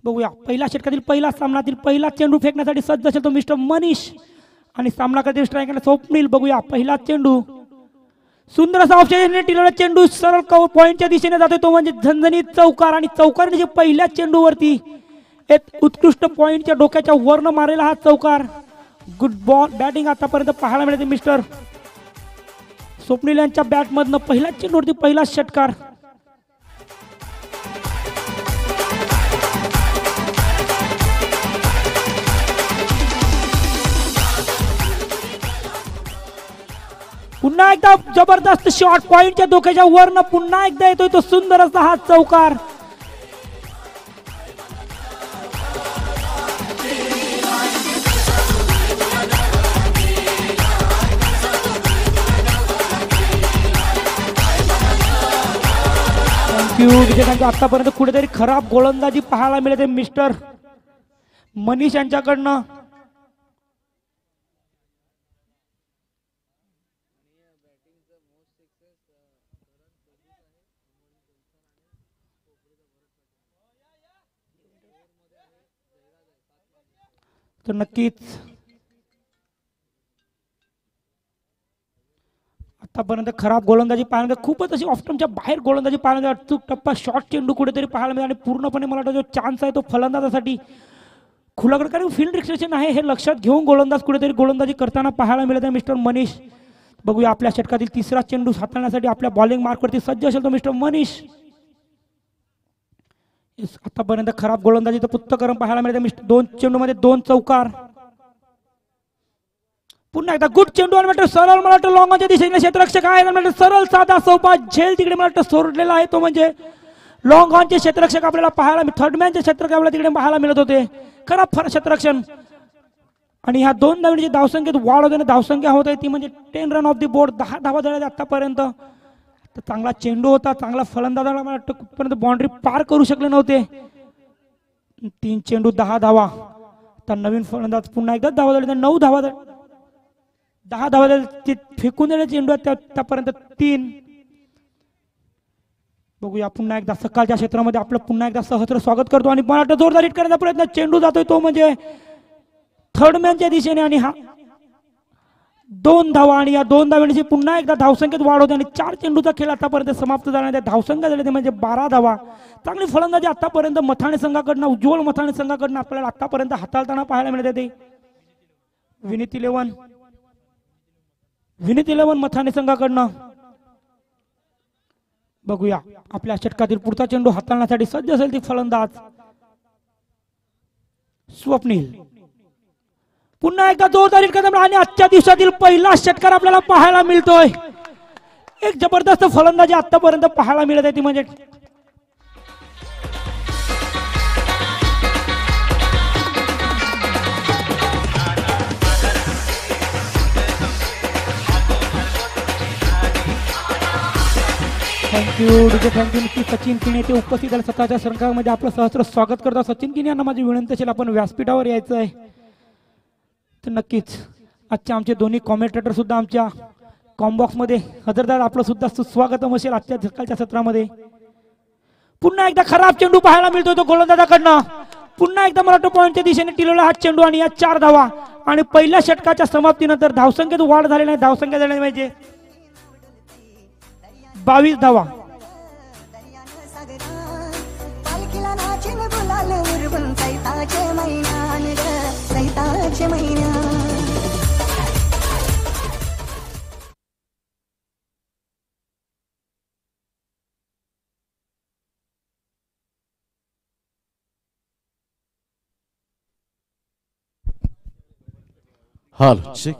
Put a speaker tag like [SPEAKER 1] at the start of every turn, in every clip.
[SPEAKER 1] बघूया पहिल्या षटकातील पहिला सामनातील पहिला चेंडू फेकण्यासाठी सज्ज असेल तो मिस्टर मनीष आणि सामना करतील स्ट्रायकर स्वप्नील। बघूया पहिला चेंडू सुंदर असा ऑप्शन टिलवला चेंडू सरळ पॉइंटच्या दिशेने जातोय तो म्हणजे झणझणीत चौकार आणि चौकाराने पहिल्या चेंडूवरती एक उत्कृष्ट पॉइंटच्या डोक्याच्या वरनं मारलेला हा चौकार। गुड बॉल बॅटिंग आतापर्यंत पाहायला मिळते मिस्टर स्वप्नील यांच्या बॅटमधनं पहिल्या चेंडूवरती पहिला षटकार। पुन्हा एकदा जबरदस्त शॉट पॉइंटच्या डोक्याच्या वरनं पुन्हा एकदा येतोय तो सुंदर असा हा चौकार। थँक्यू। आतापर्यंत कुठेतरी खराब गोलंदाजी पाहायला मिळते मिस्टर मनीष यांच्याकडनं। तर नक्कीच आतापर्यंत खराब गोलंदाजी पाहायला खूपच अशी ऑफ्टमच्या बाहेर गोलंदाजी पाहायला अचूक टप्पा शॉर्ट चेंडू कुठेतरी पाहायला मिळाला आणि पूर्णपणे मला वाटतं जो चान्स आहे तो फलंदाजासाठी खुलाकडे कारण फील्ड रिस्ट्रिक्शन आहे हे लक्षात घेऊन गोलंदाज कुठेतरी गोलंदाजी करताना पाहायला मिळत आहे मिस्टर मनीष। बघूया आपल्या षटकातील तिसरा चेंडू हाताळण्यासाठी आपल्या बॉलिंग मार्कवरती सज्ज असेल तो मिस्टर मनीष। आतापर्यंत खराब गोलंदाजीचं पुत्तकरण पाहायला मिळते मिस्टर दोन चेंडूमध्ये दोन चौकार। पुन्हा एकदा गुड चेंडू आणि सरळ मला वाटतं लॉंगच्या दिशेने क्षेत्ररक्षक आहे सरळ साधा सोपा झेल तिकडे मला वाटतं सोडलेला आहे तो म्हणजे लॉंग ऑनचे क्षेत्ररक्षक आपल्याला पाहायला थर्डमॅनचे क्षेत्ररक्षक आपल्याला तिकडे पाहायला मिळत होते। खराब क्षेत्ररक्षण आणि ह्या दोन धावांची धावसंख्येत वाढ होते धावसंख्या होत आहे ती म्हणजे 10 रन ऑफ द बोर्ड 10 धावा झाल्या आतापर्यंत। चांगला चेंडू होता चांगला फलंदाजाला मला वाटतं कुठपर्यंत बाउंड्री पार करू शकले नव्हते। 3 चेंडू 10 धावा तर नवीन फलंदाज पुन्हा एकदा धावा झाली 9 धावा 10 धावा झाले फेकून दिले चेंडू आतापर्यंत 3। बघूया पुन्हा एकदा सकाळच्या क्षेत्रामध्ये आपलं पुन्हा एकदा सहस्त्र स्वागत करतो आणि मला वाटतं जोरदार हिट करण्याचा प्रयत्न चेंडू जातोय तो म्हणजे थर्ड मॅनच्या दिशेने आणि हा 2 धावा आणि या 2 धावांची पुन्हा एकदा धावसंख्येत वाढ होते आणि 4 चेंडूचा खेळ आतापर्यंत समाप्त झाला धावसंख्या झाली ते म्हणजे 12 धावा। चांगली फलंदाजी आतापर्यंत मथाणे संघाकडनं उज्ज्वल मथाणे संघाकडनं आपल्याला आतापर्यंत हाताळताना पाहायला मिळते ते विनीत 11 मथाणे संघाकडनं। बघूया आपल्या षटकातील पुढचा चेंडू हाताळण्यासाठी सज्ज असेल ती फलंदाज स्वप्नील। पुन्हा एकदा जोरदार हिट करताना आणि आजच्या दिवसातील पहिला षटकार आपल्याला पाहायला मिळतोय। एक जबरदस्त फलंदाजी आतापर्यंत पाहायला मिळत आहे ती म्हणजे थँक्यू सचिन किने ते उपस्थित झाले स्वतःच्या संघामध्ये आपलं सहस्त्र स्वागत करतो। सचिन किने यांना माझी विनंती असेल आपण व्यासपीठावर यायचं आहे तर नक्कीच आजच्या आमचे दोन्ही कॉमेंटेटर सुद्धा आमच्या कॉम्बॉक्स मध्ये हजर झाले आपलं सुद्धा सुस्वागतम असेल आजच्या सकाळच्या सत्रामध्ये। पुन्हा एकदा खराब चेंडू पाहायला मिळतोय तो गोलंदाजाकडनं पुन्हा एकदा मला पॉइंटच्या दिशेने टिलवला हा चेंडू आणि या 4 धावा आणि पहिल्या षटकाच्या समाप्तीनंतर धावसंख्येत वाढ झाली नाही धावसंख्या झाली म्हणजे 22 धावा।
[SPEAKER 2] हाल चेक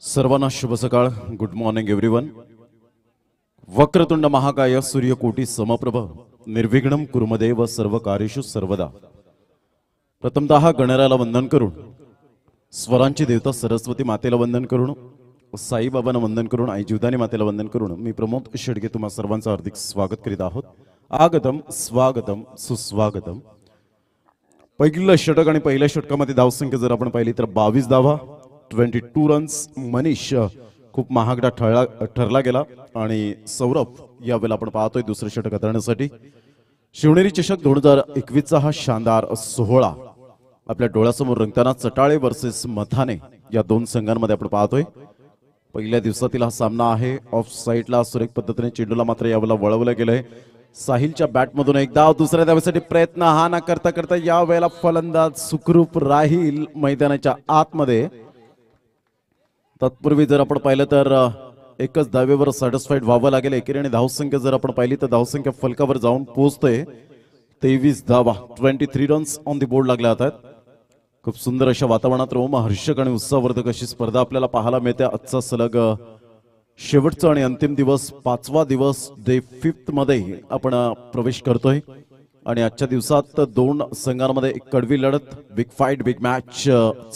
[SPEAKER 2] सर्वांना शुभ सकाळ। Good morning everyone. वक्रतुंड महाकाय सूर्यकोटी समप्रभ निर्विघ्नं कुर्मदेव सर्व कार्येषु सर्वदा। प्रथमतः गणरायाला वंदन करून स्वरांची देवता सरस्वती मातेला वंदन करून साईबाबांना वंदन करून आई जीवदानी मातेला वंदन करून मी प्रमोद शेडगे तुम्हा सर्वांचं हार्दिक स्वागत करीत आहोत आगतम स्वागतम सुस्वागतम. पहिलं षटक आणि पहिल्या षटकामध्ये धावसंख्या जर आपण पाहिली तर 22 धावा, 22 रन्स. मनीष खूप महागडा ठरला गेला आणि सौरभ यावेळेला आपण पाहतोय दुसरं षटक हाताळण्यासाठी. शिवनेरी चषक 2021 चा हा शानदार सोहळा आपल्या डोळ्यासमोर रंगताना चटाळे वर्सेस मथाने या दोन संघांमध्ये आपण पाहतोय. पहिल्या दिवसातील हा सामना आहे. ऑफ साईडला सुरेख पद्धतीने चेंडूला मात्र यावेळेला वळवलं गेलंय. साहिलच्या बॅटमधून एक धाव, दुसऱ्या धावेसाठी प्रयत्न हा ना करता करता यावेळेला फलंदाज सुखरूप राहील मैदानाच्या आतमध्ये. तत्पूर्वी जर आपण पाहिलं तर एकच धावेवर सॅटिस्फाईड व्हावं लागेल. एकेरीने धावसंख्या जर आपण पाहिली तर धावसंख्या फलकावर जाऊन पोहोचते 23 धावा, 23 रन्स ऑन दी बोर्ड लागल्या आहेत. खूप सुंदर अशा वातावरणात रोमहर्षक आणि उत्साहवर्धक अशी स्पर्धा आपल्याला पाहायला मिळते. आजचा सलग शेवटचा आणि अंतिम दिवस, 5वा दिवस, डे 5 मध्ये आपण प्रवेश करतोय आणि आजच्या दिवसात दोन संघांमध्ये एक कडवी लढत, big fight, big match.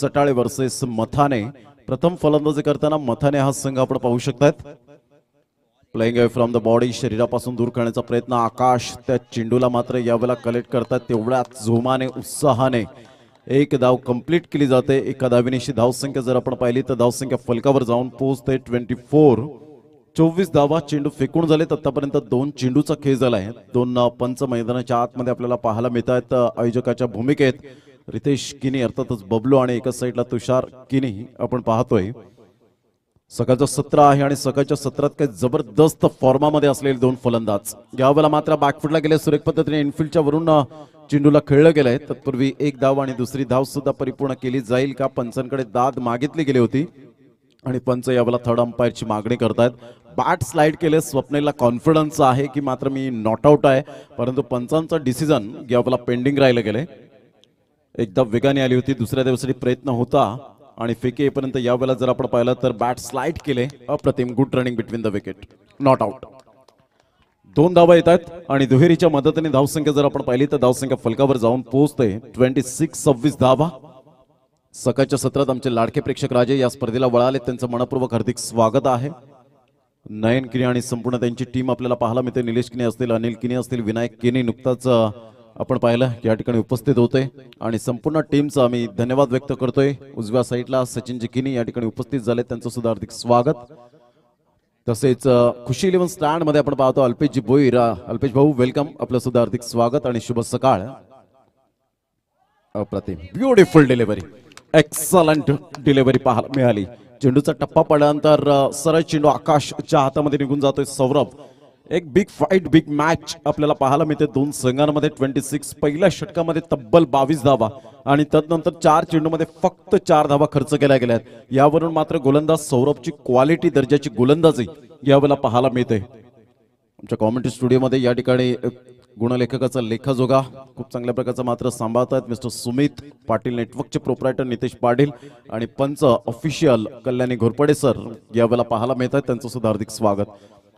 [SPEAKER 2] Chatale versus Mathane. प्रथम फलंदाजी करताना मथाने हा संघ आपण पाहू शकतात. Playing away from the body, शरीरापासून दूर करण्याचा प्रयत्न. आकाश त्या चेंडूला मात्र यावेळेला कलेक्ट करतात. तेवढ्याच जोमाने, उत्साहाने एक धाव कंप्लीट केली जाते. एका धावेनिशी धावसंख्या जर आपण पाहिली तर धावसंख्या फलकावर जाऊन पोहोचते 24. 24 धावा. चेंडू फेकून झालेत. आतापर्यंत 2 चेंडूचा खेळ झालाय. 2 पंच मैदानाच्या आतमध्ये आपल्याला पाहायला मिळत आहेत. आयोजकाच्या भूमिकेत रितेश किनी अर्थातच बबलू आणि एका साईडला तुषार किनी आपण पाहतोय. सकाळचं सत्र आहे आणि सकाळच्या सत्रात काही जबरदस्त फॉर्मामध्ये असलेले दोन फलंदाज. यावेळेला मात्र बॅकफुटला गेले. सुरेख पद्धतीने इनफिल्डच्या वरून चेंडूला खेळलं गेलंय. तत्पूर्वी एक धाव आणि दुसरी धाव सुद्धा परिपूर्ण केली जाईल का, पंचांकडे दाद मागितली गेली होती आणि पंच यावेळेला थर्ड अंपायरची मागणी करतायत. बॅट स्लाइड केले. स्वप्नेला कॉन्फिडन्स आहे की मात्र मी नॉट आउट आहे, परंतु पंचांचं डिसिजन यावेळेला पेंडिंग राहिलं गेले. एकदा वेगाने आली होती. दुसऱ्या दिवसासाठी प्रयत्न होता आणि फेकी येईपर्यंत यावेळेला जर आपण पाहिलं तर बॅट स्लाइड केले. अप्रतिम. Good running between the wicket. Not out. 2 धावा येत आहेत आणि दुहेरीच्या मदतीने धावसंख्या जर आपण पाहिली तर धावसंख्या फलकावर जाऊन पोहोचते 26 धावा. सकाळच्या सत्रात आमचे लाडके प्रेक्षक राजे या स्पर्धेला वळाले. त्यांचं मनपूर्वक हार्दिक स्वागत आहे. नयन किनी आणि संपूर्ण त्यांची टीम आपल्याला पाहायला मिळते. निलेश किनी असतील, अनिल किनी असतील, विनायक किनी नुकताच आपण पाहिलं या ठिकाणी उपस्थित होते आणि संपूर्ण टीमचा आम्ही धन्यवाद व्यक्त करतोय. उजव्या साईडला सचिनजी किनी या ठिकाणी उपस्थित झाले. त्यांचं सुद्धा हार्दिक स्वागत. तसेच खुशी 11 स्टँड मध्ये आपण पाहतो अल्पेशजी भोईर. अल्पेश भाऊ वेलकम. आपलं सुद्धा हार्दिक स्वागत आणि शुभ सकाळ. अप्रतिम. Beautiful delivery. एक्सलंट डिलिव्हरी पाहायला मिळाली. चेंडूचा टप्पा पडल्यानंतर सरळ चेंडू आकाशच्या हातामध्ये निघून जातोय. सौरभ. एक बिग फाईट, बिग मॅच आपल्याला पाहायला मिळते दोन संघांमध्ये. 26. पहिल्या षटकामध्ये तब्बल 22 धावा आणि तदनंतर 4 चेंडूमध्ये फक्त 4 धावा खर्च केल्या गेल्यात. यावरून मात्र गोलंदाज सौरभची क्वालिटी दर्जाची गोलंदाजी यावेळेला पाहायला मिळते. आमच्या कॉमेंट्री स्टुडिओमध्ये या ठिकाणी गुणलेखकाचा लेखाजोगा खूप चांगल्या प्रकारचा मात्र सांभाळतात मिस्टर सुमित पाटील, नेटवर्कचे प्रोप्रायटर नितेश पाटील आणि पंच ऑफिशियल कल्याणी घोरपडे सर यावेळेला पाहायला मिळतात. त्यांचं सुद्धा हार्दिक स्वागत.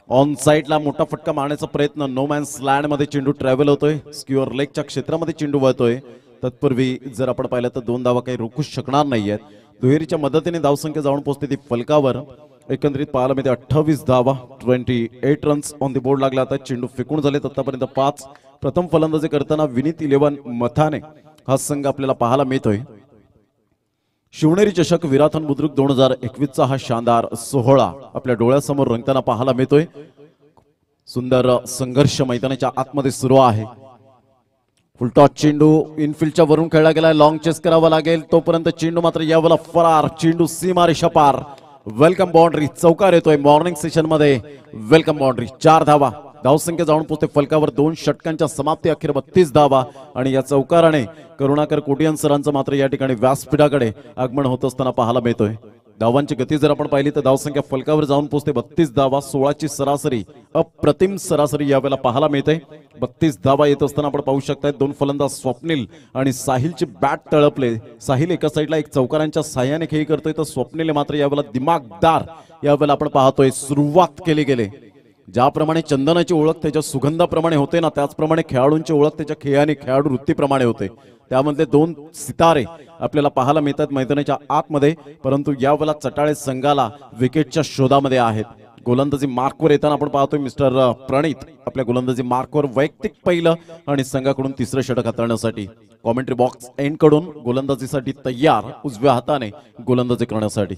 [SPEAKER 2] ऑन साइडला मोठा फटका मारण्याचा प्रयत्न. नो मॅन्स लँड मध्ये चेंडू ट्रॅव्हल होतोय. स्क्युअर लेगच्या क्षेत्रामध्ये चेंडू वळतोय. तत्पूर्वी जर आपण पाहिलं तर 2 धावा काही रोखू शकणार नाहीयेत. दुहेरीच्या मदतीने धावसंख्या जाऊन पोहोचते ती फलकावर. एकंदरीत पाहायला मिळते 28 धावा, 28 रन्स ऑन दी बोर्ड लागला. आता चेंडू फेकून झालेत आतापर्यंत 5. प्रथम फलंदाजी करताना विनीत 11 मथाने हा संघ आपल्याला पाहायला मिळतोय. शिवनेरी चषक विराथन बुद्रुक 2021 चा हा शानदार सोहळा आपल्या डोळ्यासमोर रंगताना पाहायला मिळतोय. सुंदर संघर्ष मैदानाच्या आतमध्ये सुरू आहे. फुलटॉस चेंडू इनफिल्डच्या वरून खेळला गेलाय. लॉंग चेस करावा लागेल. तोपर्यंत चेंडू मात्र यावेळेला फरार. चेंडू सीमारेषा पार. Welcome boundary. चौकार येतोय मॉर्निंग सेशन मध्ये. Welcome boundary. 4 धावा. धावसंख्या जाऊन पोहोचते फलकावर. 2 षटकांच्या समाप्ती अखेर 32 धावा आणि या चौकाराने करुणाकर कोटियन सरांचं मात्र या ठिकाणी व्यासपीठाकडे आगमन होत असताना पाहायला मिळतोय. धावांची गती जर आपण पाहिली तर धावसंख्या फलकावर जाऊन पोहोचते 32 धावा. 16ची सरासरी. अप्रतिम सरासरी यावेळेला पाहायला मिळते. 32 धावा येत असताना आपण पाहू शकताय 2 फलंदाज स्वप्नील आणि साहिलची बॅट तळपले. साहिल एका साईडला एक चौकारांच्या साह्याने खेळी करतोय तर स्वप्नील मात्र यावेळेला दिमागदार यावेळेला आपण पाहतोय सुरुवात केली गेली. ज्याप्रमाणे चंदनाची ओळख त्याच्या सुगंधाप्रमाणे होते ना, त्याचप्रमाणे खेळाडूंची ओळख त्याच्या खेळाने, खेळाडू वृत्तीप्रमाणे होते. त्यामध्ये 2 सितारे आपल्याला पाहायला मिळतात मैदानाच्या आतमध्ये. परंतु यावेळेला चटाळे संघाला विकेटच्या शोधामध्ये आहेत. गोलंदाजी मार्कवर येताना आपण पाहतोय मिस्टर प्रणित आपल्या गोलंदाजी मार्कवर वैयक्तिक पहिलं आणि संघाकडून तिसरं षटक हाताळण्यासाठी कॉमेंट्री बॉक्स एंड कडून गोलंदाजीसाठी तयार उजव्या हाताने गोलंदाजी करण्यासाठी.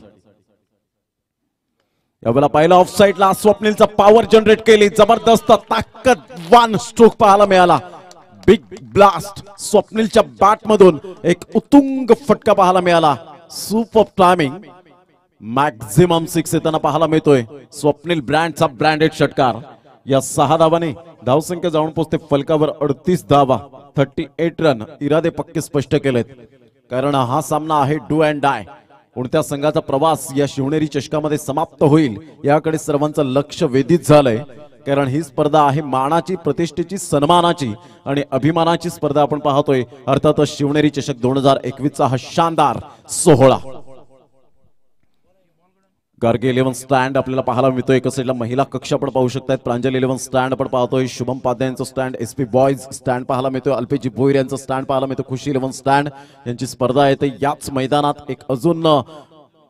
[SPEAKER 2] यावेळेला पहिला ऑफ साइडला स्वप्नीलचा पॉवर जनरेट केली, जबरदस्त ताकदवान स्ट्रोक पाहायला मिळाला. बिग ब्लास्ट स्वप्नीलच्या बॅट मधून एक उत्तुंग फटका पाहायला मिळाला. सुपर टायमिंग, मॅक्झिमम 6 येताना पाहायला मिळतोय. स्वप्नील ब्रँडचा ब्रँडेड षटकार. या 6 धावाने धावसंख्या जाऊन पोहोचते फलकावर 38 धावा, 38 रन. इरादे पक्के स्पष्ट केलेत, कारण हा सामना आहे डू अँड डाय. कोणत्या संघाचा प्रवास या शिवनेरी चषकामध्ये समाप्त होईल याकडे सर्वांचं लक्ष वेधित झालंय, कारण ही स्पर्धा आहे मानाची, प्रतिष्ठेची, सन्मानाची आणि अभिमानाची स्पर्धा आपण पाहतोय. अर्थातच शिवनेरी चषक 2021 चा हा शानदार सोहळा. गार्गे 11 स्टँड आपल्याला पाहायला मिळतोय. एका साईडला महिला कक्ष आपण पाहू शकतात. प्रांजल 11 स्टँड आपण पाहतोय. शुभम पाध्ये यांचं स्टँड, एसपी बॉयज स्टँड पाहायला मिळतोय. अल्पेजी भोईर यांचं स्टँड पाहायला मिळतं. खुशी 11 स्टँड यांची स्पर्धा येते. याच मैदानात एक अजून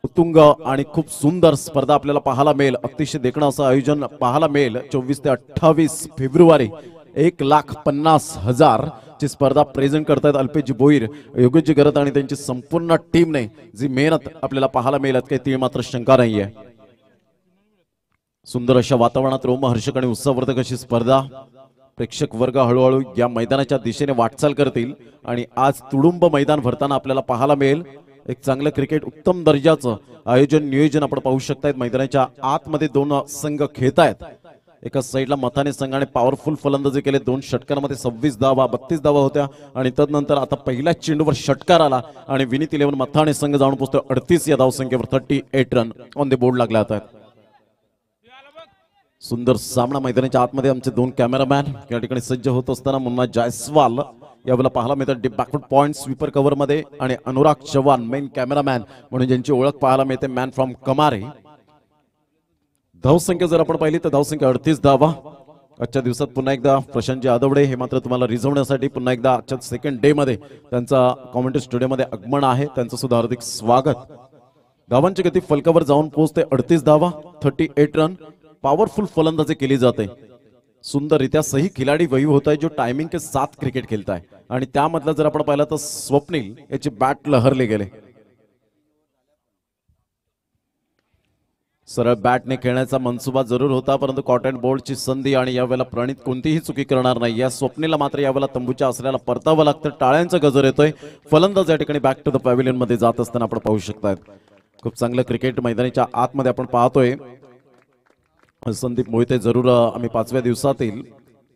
[SPEAKER 2] उत्तुंग आणि खूप सुंदर स्पर्धा आपल्याला पाहायला मिळेल. अतिशय देखणं असं आयोजन पाहायला मिळेल. 24 ते 28 फेब्रुवारी 1,50,000 ची स्पर्धा प्रेझेंट करतायत अल्पेजी भोईर, योगेशजी गरत आणि त्यांची संपूर्ण टीमने जी मेहनत आपल्याला पाहायला मिळेल काही ती मात्र शंका नाहीये. सुंदर अशा वातावरणात रोमहर्षक आणि उत्साहवर्धक अशी स्पर्धा. प्रेक्षक वर्ग हळूहळू या मैदानाच्या दिशेने वाटचाल करतील आणि आज तुडुंब मैदान भरताना आपल्याला पाहायला मिळेल. एक चांगलं क्रिकेट, उत्तम दर्जाचं आयोजन नियोजन आपण पाहू शकतायत. मैदानाच्या आतमध्ये 2 संघ खेळतायत. एका साईडला मथाने संघाने पॉवरफुल फलंदाजी केले. 2 षटकांमध्ये 26 धावा, 32 धावा होत्या आणि तदनंतर आता पहिल्या चेंडूवर षटकार आला आणि विनीत 11 मथाने संघ जाऊन पोहोचतो 38 या धावसंख्येवर. 38 रन ऑन द बोर्ड लागले आहेत. सुंदर सामना. मैदानाच्या आतमध्ये आमचे 2 कॅमेरामॅन या ठिकाणी सज्ज होत असताना मुन्ना जायस्वाल यावेळेला पाहायला मिळतात बॅकवर्ड पॉइंट स्वीपर कव्हर मध्ये आणि अनुराग चव्हाण मेन कॅमेरामॅन म्हणून ज्यांची ओळख पाहायला मिळते मॅन फ्रॉम कमारे. धावसंख्या जर आपण पाहिली तर धावसंख्या 38 धावा. आजच्या दिवसात पुन्हा एकदा प्रशांतजी आदवडे हे मात्र तुम्हाला रिझवण्यासाठी पुन्हा एकदा आजच्या सेकंड डे मध्ये त्यांचा कॉमेंट्री स्टुडिओमध्ये आगमन आहे. त्यांचं सुद्धा हार्दिक स्वागत. धावांची गती फलकावर जाऊन पोहोचते 38 धावा, 38 रन. पॉवरफुल फलंदाजी केली जाते. सुंदररित्या सही खिलाडी वही होता है जो टाइमिंग के साथ क्रिकेट खेलता है आणि त्यामधला जर आपण पाहिलं तर स्वप्नील याची बॅट लहरले गेले. सरळ बॅटने खेळण्याचा मनसुबा जरूर होता, परंतु कॉटन बोल्डची संधी आणि यावेळेला प्रणित कोणतीही चुकी करणार नाही. या स्वप्नीला मात्र यावेळेला तंबूच्या असल्याला परतावं लागतं. टाळ्यांचा गजर येतोय. फलंदाज या ठिकाणी बॅक टू द पॅव्हिलियन मध्ये जात असताना आपण पाहू शकतात. खूप चांगलं क्रिकेट मैदानाच्या आतमध्ये आपण पाहतोय. संदीप मोहिते जरूर आम्ही 5व्या दिवसातील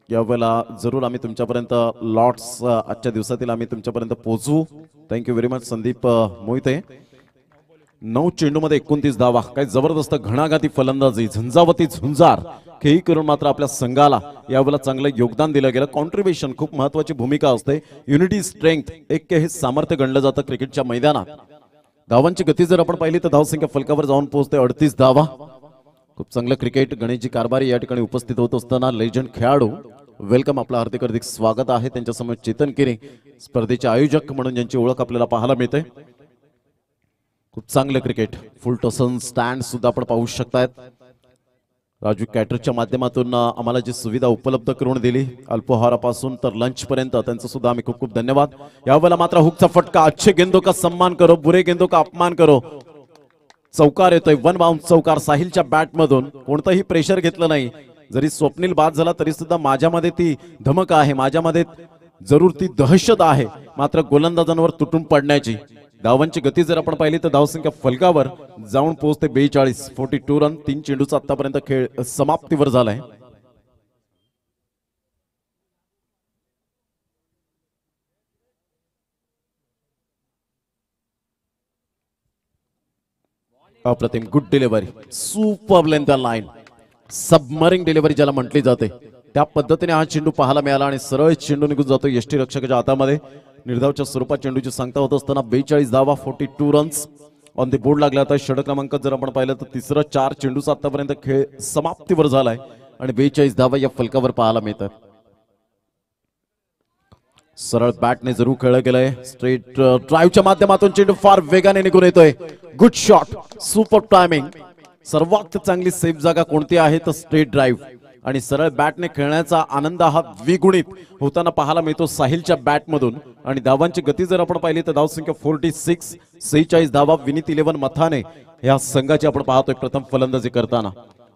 [SPEAKER 2] यावेळेला जरूर आम्ही तुमच्यापर्यंत लॉट्स आजच्या दिवसातील आम्ही तुमच्यापर्यंत पोहोचू. Thank you very much Sandeep Mohite. 9 चेंडूमध्ये 29 धावा. काय जबरदस्त घणाघाती फलंदाजी, झंझावती झुंजार खेळी करून मात्र आपल्या संघाला यावेळेला चांगलं योगदान दिलं गेलं. कॉन्ट्रीब्युशन खूप महत्वाची भूमिका असते. युनिटी स्ट्रेंथ एक हे सामर्थ्य गणलं जातं क्रिकेटच्या मैदानात. धावांची गती जर आपण पाहिली तर धावसंख्या फलकावर जाऊन पोहोचते 38 धावा. खूप चांगलं क्रिकेट. गणेशजी कारभारी या ठिकाणी उपस्थित होत असताना लेजंड खेळाडू वेलकम, आपलं हार्दिक हार्दिक स्वागत आहे. त्यांच्यासमोर चेतन किरे स्पर्धेचे आयोजक म्हणून ज्यांची ओळख आपल्याला पाहायला मिळते. खूप चांगलं क्रिकेट. फुल टसन स्टँड सुद्धा आपण पाहू शकतायत. राजू कॅटरच्या माध्यमातून आम्हाला जी सुविधा उपलब्ध करून दिली अल्पोहारापासून तर लंच पर्यंत त्यांचं सुद्धा आम्ही खूप खूप धन्यवाद. यावेळेला मात्र हुकचा फटका. अच्छे गेंदों का सम्मान करो, बुरे गेंदों का अपमान करो. चौकार येतोय, 1 बाउंस चौकार साहिलच्या बॅट मधून. कोणतंही प्रेशर घेतलं नाही. जरी स्वप्नील बाद झाला तरी सुद्धा माझ्यामध्ये ती धमक आहे, माझ्यामध्ये जरूर ती दहशत आहे मात्र गोलंदाजांवर तुटून पडण्याची. धावांची गती जर आपण पाहिली तर धावसंख्या फलकावर जाऊन पोहोचते 42, 42 रन. 3 चेंडूचा आतापर्यंत खेळ समाप्तीवर झालाय. अप्रतिम. Good delivery, super length line, सबमरिंग डिलिव्हरी ज्याला म्हटली जाते त्या पद्धतीने हा चेंडू पाहायला मिळाला आणि सरळ चेंडू निघून जातो यष्टी रक्षकाच्या हातामध्ये. निर्धावच्या स्वरूपात चेंडूची सांगता होत असताना 42 धावा, 42 रन्स ऑन द बोर्ड लागला. आता षटक क्रमांक जर आपण पाहिलं तर तिसरं 4 चेंडूचा आतापर्यंत खेळ समाप्तीवर झालाय आणि 42 धावा या फलकावर पाहायला मिळतात. सरळ बॅटने जरूर खेळलं गेलंय. स्ट्रेट ड्राईव्हच्या माध्यमातून चेंडू फार वेगाने निघून येतोय. Good shot, super timing. सर्वात चांगली सेफ जागा कोणती आहे तर स्ट्रेट ड्राईव्ह आणि सरळ बॅटने खेळण्याचा आनंद हा द्विगुणित होताना पाहायला मिळतो साहिलच्या बॅटमधून. आणि धावांची गती जर आपण पाहिली तर धावसंख्या 46, 46 धावा विनीत 11 मथाने या संघाची आपण पाहतोय प्रथम फलंदाजी करताना.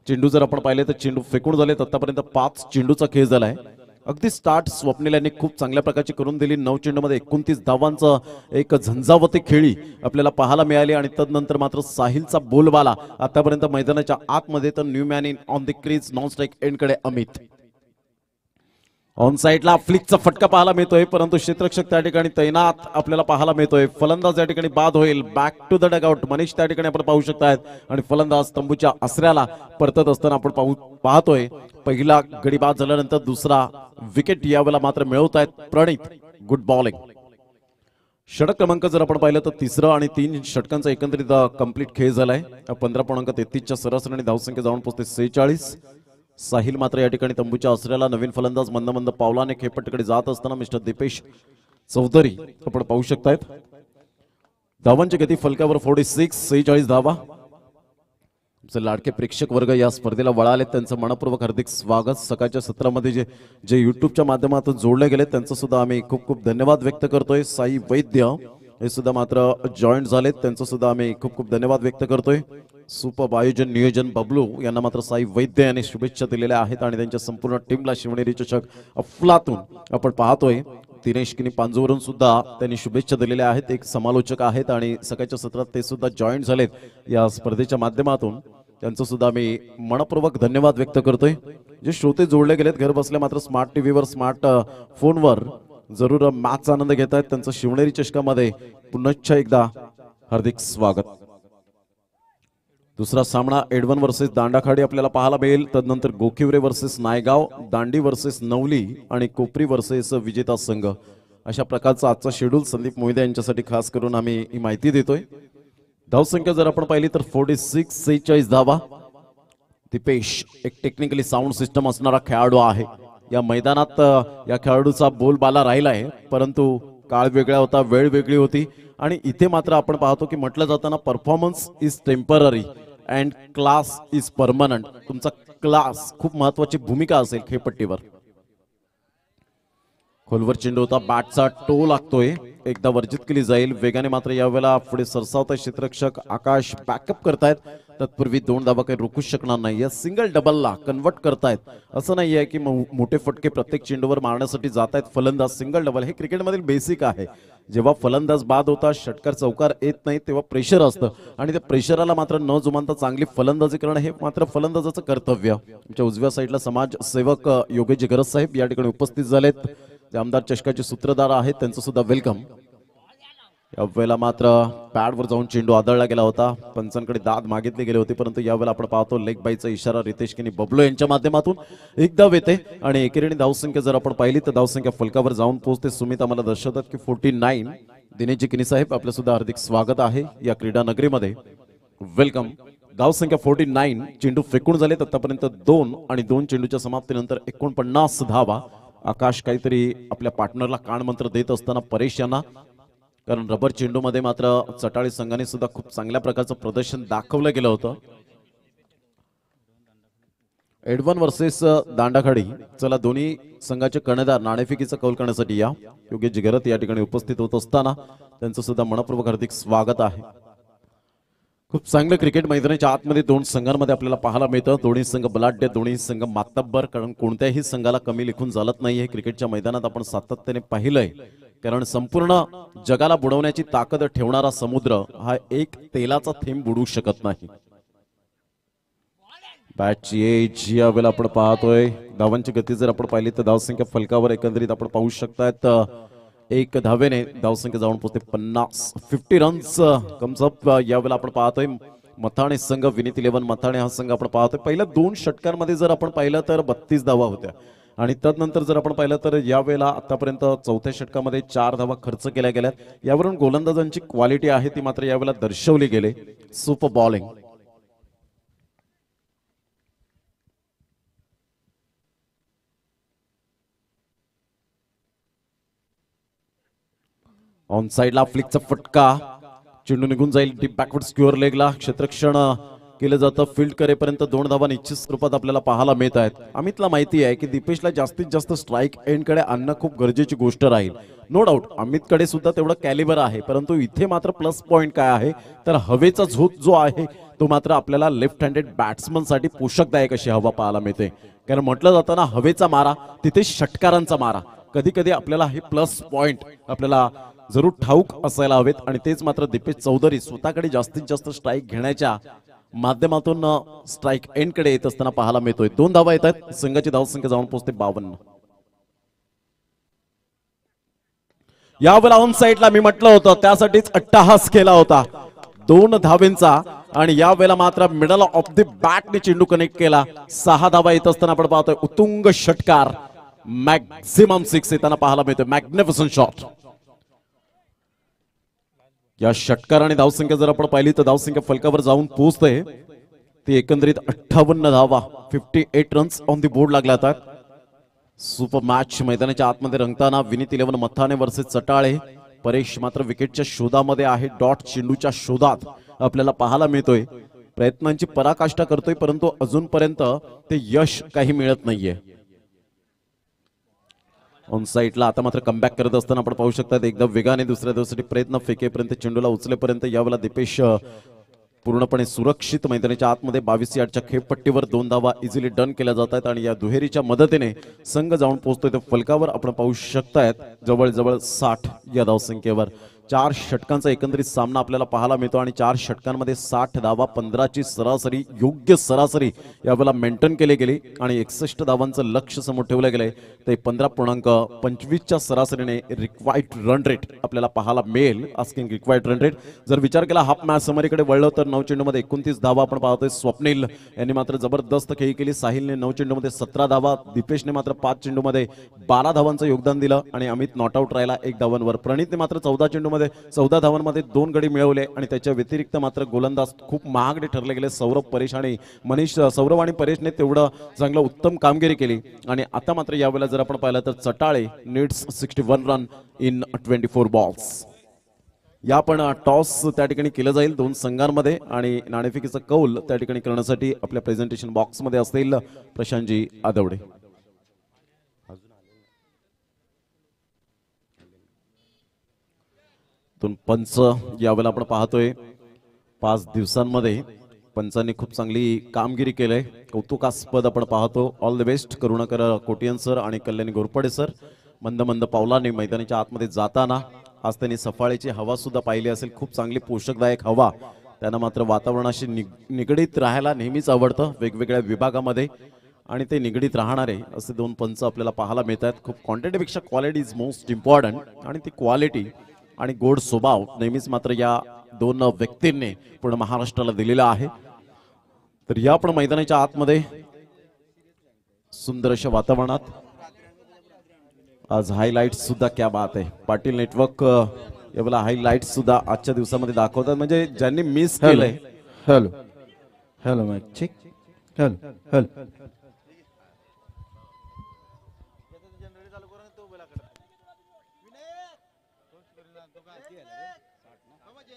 [SPEAKER 2] चेंडू जर आपण पाहिले तर चेंडू फेकून झालेत. आतापर्यंत 5 चेंडूचा खेळ झालाय. अगदी स्टार्ट स्वप्नील यांनी खूप चांगल्या प्रकारची करून दिली. 9 चेंडूमध्ये 29 धावांचं एक झंझावती खेळी आपल्याला पाहायला मिळाली. आणि तदनंतर मात्र साहिलचा बोलबाला आतापर्यंत मैदानाच्या आतमध्ये तर new man in on the crease non strike एंडकडे अमित. ऑन साइडला फ्लिकचा फटका पाहायला मिळतोय परंतु क्षेत्ररक्षक त्या ठिकाणी तैनात आपल्याला पाहायला मिळतोय. फलंदाज या ठिकाणी बाद होईल. Back to the dugout Manish त्या ठिकाणी आपण पाहू शकतायत. आणि फलंदाज तंबूच्या आसऱ्याला परतत असताना आपण पाहतोय. पहिला गडी बाद झाल्यानंतर दुसरा विकेट यावेळेला मात्र मिळवत आहेत प्रणित. Good bowling. षटक क्रमांक जर आपण पाहिलं तर तिसरं आणि 3 षटकांचा एकंदरीत कंप्लीट खेळ झालाय. 15.33च्या सरासरीने धावसंख्या जाऊन पोहोचते 46. साहिल मात्र या ठिकाणी तंबूच्या आसऱ्याला नवीन फलंदाज मंद मंद पावलाने खेळपट्टीकडे जात असताना मिस्टर दीपेश चौधरी आपण पाहू शकतायत. धावांची गती फलकावर 46, 46 धावा. लाडके प्रेक्षक वर्ग या स्पर्धेला वळाले त्यांचं मनपूर्वक हार्दिक स्वागत. सकाळच्या सत्रामध्ये जे युट्यूबच्या माध्यमातून जोडले गेले त्यांचं सुद्धा आम्ही खूप खूप धन्यवाद व्यक्त करतोय. साई वैद्य हे सुद्धा मात्र जॉईंट झालेत त्यांचं सुद्धा आम्ही खूप खूप धन्यवाद व्यक्त करतोय. सुपर आयोजन नियोजन बबलू यांना मात्र साई वैद्य यांनी शुभेच्छा दिलेल्या आहेत. आणि त्यांच्या संपूर्ण टीमला शिवनेरी चषक अफलातून आपण पाहतोय. दिनेश किनी पांजूवरून सुद्धा त्यांनी शुभेच्छा दिलेल्या आहेत. एक समालोचक आहेत आणि सकाळच्या सत्रात ते सुद्धा जॉईंट झालेत या स्पर्धेच्या माध्यमातून. त्यांचं सुद्धा मी मनपूर्वक धन्यवाद व्यक्त करतोय. जे श्रोते जोडले गेलेत घर बसल्या मात्र स्मार्ट टीव्हीवर स्मार्ट फोनवर जरूर मॅचचा आनंद घेत आहेत त्यांचं शिवनेरी चषकामध्ये पुन्हा एकदा हार्दिक स्वागत. दुसरा सामना एडवन वर्सेस दांडाखाडी आपल्याला पाहायला मिळेल. तदनंतर गोखिवरे वर्सेस नायगाव, दांडी वर्सेस नवली आणि कोपरी वर्सेस विजेता संघ. अशा प्रकारचा आजचा शेड्यूल संदीप मोहिते यांच्यासाठी खास करून आम्ही ही माहिती देतोय. धावसंख्या जर आपण पाहिली तर 46, 46 धावा. दीपेश एक टेक्निकली साऊंड सिस्टम असणारा खेळाडू आहे. या मैदानात या खेळाडूचा बोलबाला राहिला आहे परंतु काळ वेगळा होता, वेळ वेगळी होती. आणि इथे मात्र आपण पाहतो की म्हटलं जाताना performance is temporary and class is permanent. तुमचा क्लास खूप महत्वाची भूमिका असेल खेळपट्टीवर. खोलवर चेंडू होता, बॅटचा टो लागतोय, एकदा वर्जित केली जाईल. वेगाने मात्र यावेळेला पुढे सरसावता क्षेत्ररक्षक आकाश बॅकअप करतायत. तत्पूर्वी 2 धावा काही रोखू शकणार नाही. या सिंगल डबलला कन्वर्ट करतायत. असं नाही आहे की मोठे फटके प्रत्येक चेंडूवर मारण्यासाठी जात आहेत फलंदाज. सिंगल डबल हे क्रिकेटमधील बेसिक आहे. जेव्हा फलंदाज बाद होता, षटकार चौकार येत नाही तेव्हा प्रेशर असतं आणि त्या प्रेशराला मात्र न जुमानता चांगली फलंदाजी करणं हे मात्र फलंदाजाचं कर्तव्य. आमच्या उजव्या साईडला समाजसेवक योगेश गरज साहेब या ठिकाणी उपस्थित झालेत. ते आमदार चषकाचे सूत्रधार आहेत, त्यांचं सुद्धा वेलकम. यावेळेला मात्र पॅडवर जाऊन चेंडू आदळला गेला होता. पंचांकडे दाद मागितले गेले होते परंतु यावेळेला आपण पाहतो लेग बाईचा इशारा रितेश किनी बबलो यांच्या माध्यमातून एक धाव येते. आणि एकेरीने धावसंख्या जर आपण पाहिली तर धावसंख्या फलकावर जाऊन पोहोचते. सुमित आम्हाला दर्शवतात की 49. दिनेशजी किनी साहेब आपलं सुद्धा हार्दिक स्वागत आहे या क्रीडा नगरीमध्ये. वेलकम. धावसंख्या 49. चेंडू फेकून झालेत आतापर्यंत 2 आणि 2 चेंडूच्या समाप्तीनंतर 49 धावा. आकाश काहीतरी आपल्या पार्टनरला कानमंत्र देत असताना परेश यांना, कारण रबर चेंडू मध्ये मात्र चटाळी संघाने सुद्धा खूप चांगल्या प्रकारचं प्रदर्शन दाखवलं गेलं होतं. एडवन वर्सेस दांडाखाडी. चला दोन्ही संघाचे कर्णधार नाणेफेकीचा कौल करण्यासाठी या योगेश जिगरत या ठिकाणी उपस्थित होत असताना त्यांचं सुद्धा मनपूर्वक हार्दिक स्वागत आहे. खूप चांगलं क्रिकेट मैदानाच्या आतमध्ये 2 संघांमध्ये आपल्याला पाहायला मिळतं. दोन्ही संघ बलाढ्य, दोन्ही संघ मातब्बर, कारण कोणत्याही संघाला कमी लेखून चालत नाहीये. क्रिकेटच्या मैदानात आपण सातत्याने पाहिलंय, कारण संपूर्ण जगाला बुडवण्याची ताकद ठेवणारा समुद्र हा एक तेलाचा थेंब बुडवू शकत नाही. बॅटची एज यावेळेला आपण पाहतोय. धावांची गती जर आपण पाहिली तर धावसंख्या फलकावर एकंदरीत आपण पाहू शकतायत 1 धावेने धावसंख्या जाऊन पोहोचते 50 रन्स कम्स अप. यावेळेला आपण पाहतोय मथाणे संघ, विनीत 11 मथाणे हा संघ आपण पाहतोय. पहिल्या 2 षटकांमध्ये जर आपण पाहिलं तर 32 धावा होत्या आणि तदनंतर जर आपण पाहिलं तर यावेळेला आतापर्यंत 4थ्या षटकामध्ये 4 धावा खर्च केल्या गेल्यात. यावरून गोलंदाजांची क्वालिटी आहे ती मात्र यावेळेला दर्शवली गेले. Super bowling. ऑन साइडला फ्लिकचा फटका, चेंडू निघून जाईल डीप बॅकवर्ड स्क्युअर लेगला. क्षेत्ररक्षण केलं जातं. फील्ड करेपर्यंत 2 धावा निश्चित स्वरूपात आपल्याला पाहायला मिळत आहेत. अमितला माहिती आहे की दीपेशला जास्तीत जास्त स्ट्राईक एंडकडे आणणं खूप गरजेची गोष्ट राहील. नो डाऊट अमितकडे सुद्धा तेवढं कॅलिबर आहे, परंतु इथे मात्र प्लस पॉइंट काय आहे तर हवेचा झोत जो आहे तो मात्र आपल्याला लेफ्ट हँडेड बॅट्समनसाठी पोषकदायक अशी हवा पाहायला मिळते. कारण म्हटलं जातं ना, हवेचा मारा तिथे षटकारांचा मारा. कधी कधी आपल्याला हे प्लस पॉइंट आपल्याला जरूर ठाऊक असायला हवेत आणि तेच मात्र दीपेश चौधरी स्वतःकडे जास्तीत जास्त स्ट्राईक घेण्याच्या माध्यमातून स्ट्राईक एंडकडे येत असताना पाहायला मिळतोय. 2 धावा येत आहेत. संघाची धावसंख्या जाऊन पोहोचते 52. यावेळेला ऑन साईडला मी म्हटलं होतं त्यासाठीच अट्टहास केला होता 2 धावेंचा आणि यावेळेला मात्र मिडल ऑफ द बॅटने चेंडू कनेक्ट केला. 6 धावा येत असताना आपण पाहतोय उत्तुंग षटकार, मॅक्झिमम 6 येताना पाहायला मिळतोय. Magnificent shot. या षटकार आणि धावसंख्या जर आपण पाहिली तर धावसंख्या फलकावर जाऊन पोहोचते ती एकंदरीत 58 धावा, 58 रन्स ऑन दी बोर्ड लागला आता. सुपर मॅच मैदानाच्या आतमध्ये रंगताना विनीत 11 मथाने वर्सेस चटाळे. परेश मात्र विकेटच्या शोधामध्ये आहे, डॉट चेंडूच्या शोधात आपल्याला पाहायला मिळतोय. प्रयत्नांची पराकाष्ठा करतोय परंतु अजूनपर्यंत ते यश काही मिळत नाहीये. ऑन साईडला आता मात्र कमबॅक करत असताना आपण पाहू शकतात एकदा वेगाने दुसऱ्या धावेसाठी प्रयत्न, फेकेपर्यंत चेंडूला उचलेपर्यंत यावेळेला दीपेश पूर्णपणे सुरक्षित मैदानाच्या आतमध्ये 22 यार्डच्या खेळपट्टीवर 2 धावा इझिली डन केल्या जात आहेत आणि या दुहेरीच्या मदतीने संघ जाऊन पोहोचतोय. तर फलकावर आपण पाहू शकतायत जवळजवळ 60 या धावसंख्येवर. 4 षटकांचा एकंदरीत सामना आपल्याला पाहायला मिळतो आणि 4 षटकांमध्ये 60 धावा, 15ची सरासरी, योग्य सरासरी यावेळेला मेंटेन केली गेली आणि 61 धावांचं लक्ष समोर ठेवलं गेलंय. ते 15.25च्या सरासरीने रिक्वायर्ड रन रेट आपल्याला पाहायला मिळेल. आस्किंग रिक्वायर्ड रन रेट जर विचार केला हाफ मॅच समरीकडे वळलं तर 9 चेंडूमध्ये 29 धावा आपण पाहतोय. स्वप्नील यांनी मात्र जबरदस्त खेळी केली. साहिलने 9 चेंडूमध्ये 17 धावा, दीपेशने मात्र 5 चेंडूमध्ये 12 धावांचं योगदान दिलं आणि अमित नॉट आउट राहिला 1 धावांवर. प्रणीतने मात्र 14 चेंडूमध्ये 14 धावांमध्ये 2 गडी मिळवले आणि त्याच्या व्यतिरिक्त मात्र गोलंदाज खूप महागडे ठरले गेले. सौरभ, परेश आणि सौरभ आणि परेशने तेवढं चांगलं उत्तम कामगिरी केली. आणि आता मात्र यावेळेला जर आपण पाहिलं तर Chatale needs 61 run in 24 balls. या पण टॉस त्या ठिकाणी केलं जाईल 2 संघांमध्ये आणि नाणेफेकीचा कौल त्या ठिकाणी करण्यासाठी आपल्या प्रेझेंटेशन बॉक्समध्ये असतील प्रशांतजी आदवडे. पंच यावेळेला आपण पाहतोय 5 दिवसांमध्ये पंचांनी खूप चांगली कामगिरी केली. कौतुकास्पद आपण पाहतो. All the best Karunakar Kotian sir आणि कल्याणी घोरपडे सर. मंद मंद पावलाने मैदानाच्या आतमध्ये जाताना आज त्यांनी सफाळीची हवा सुद्धा पाहिली असेल. खूप चांगली पोषकदायक हवा. त्यांना मात्र वातावरणाशी निगडीत राहायला नेहमीच आवडतं वेगवेगळ्या विभागामध्ये आणि ते निगडीत राहणारे असे 2 पंच आपल्याला पाहायला मिळतात. खूप क्वांटिटीपेक्षा क्वालिटी इज मोस्ट इम्पॉर्टंट आणि ती क्वालिटी आणि गोड स्वभाव नेहमीच मात्र या 2 व्यक्तींनी पूर्ण महाराष्ट्राला दिलेला आहे. तर या पण मैदानाच्या आतमध्ये सुंदर अशा वातावरणात आज हायलाइट सुद्धा क्या बात आहे. पाटील नेटवर्क यावेळेला हायलाइट सुद्धा आजच्या दिवसामध्ये दाखवतात म्हणजे ज्यांनी मिस केलंय.
[SPEAKER 3] Hello hello mike check. Hello hello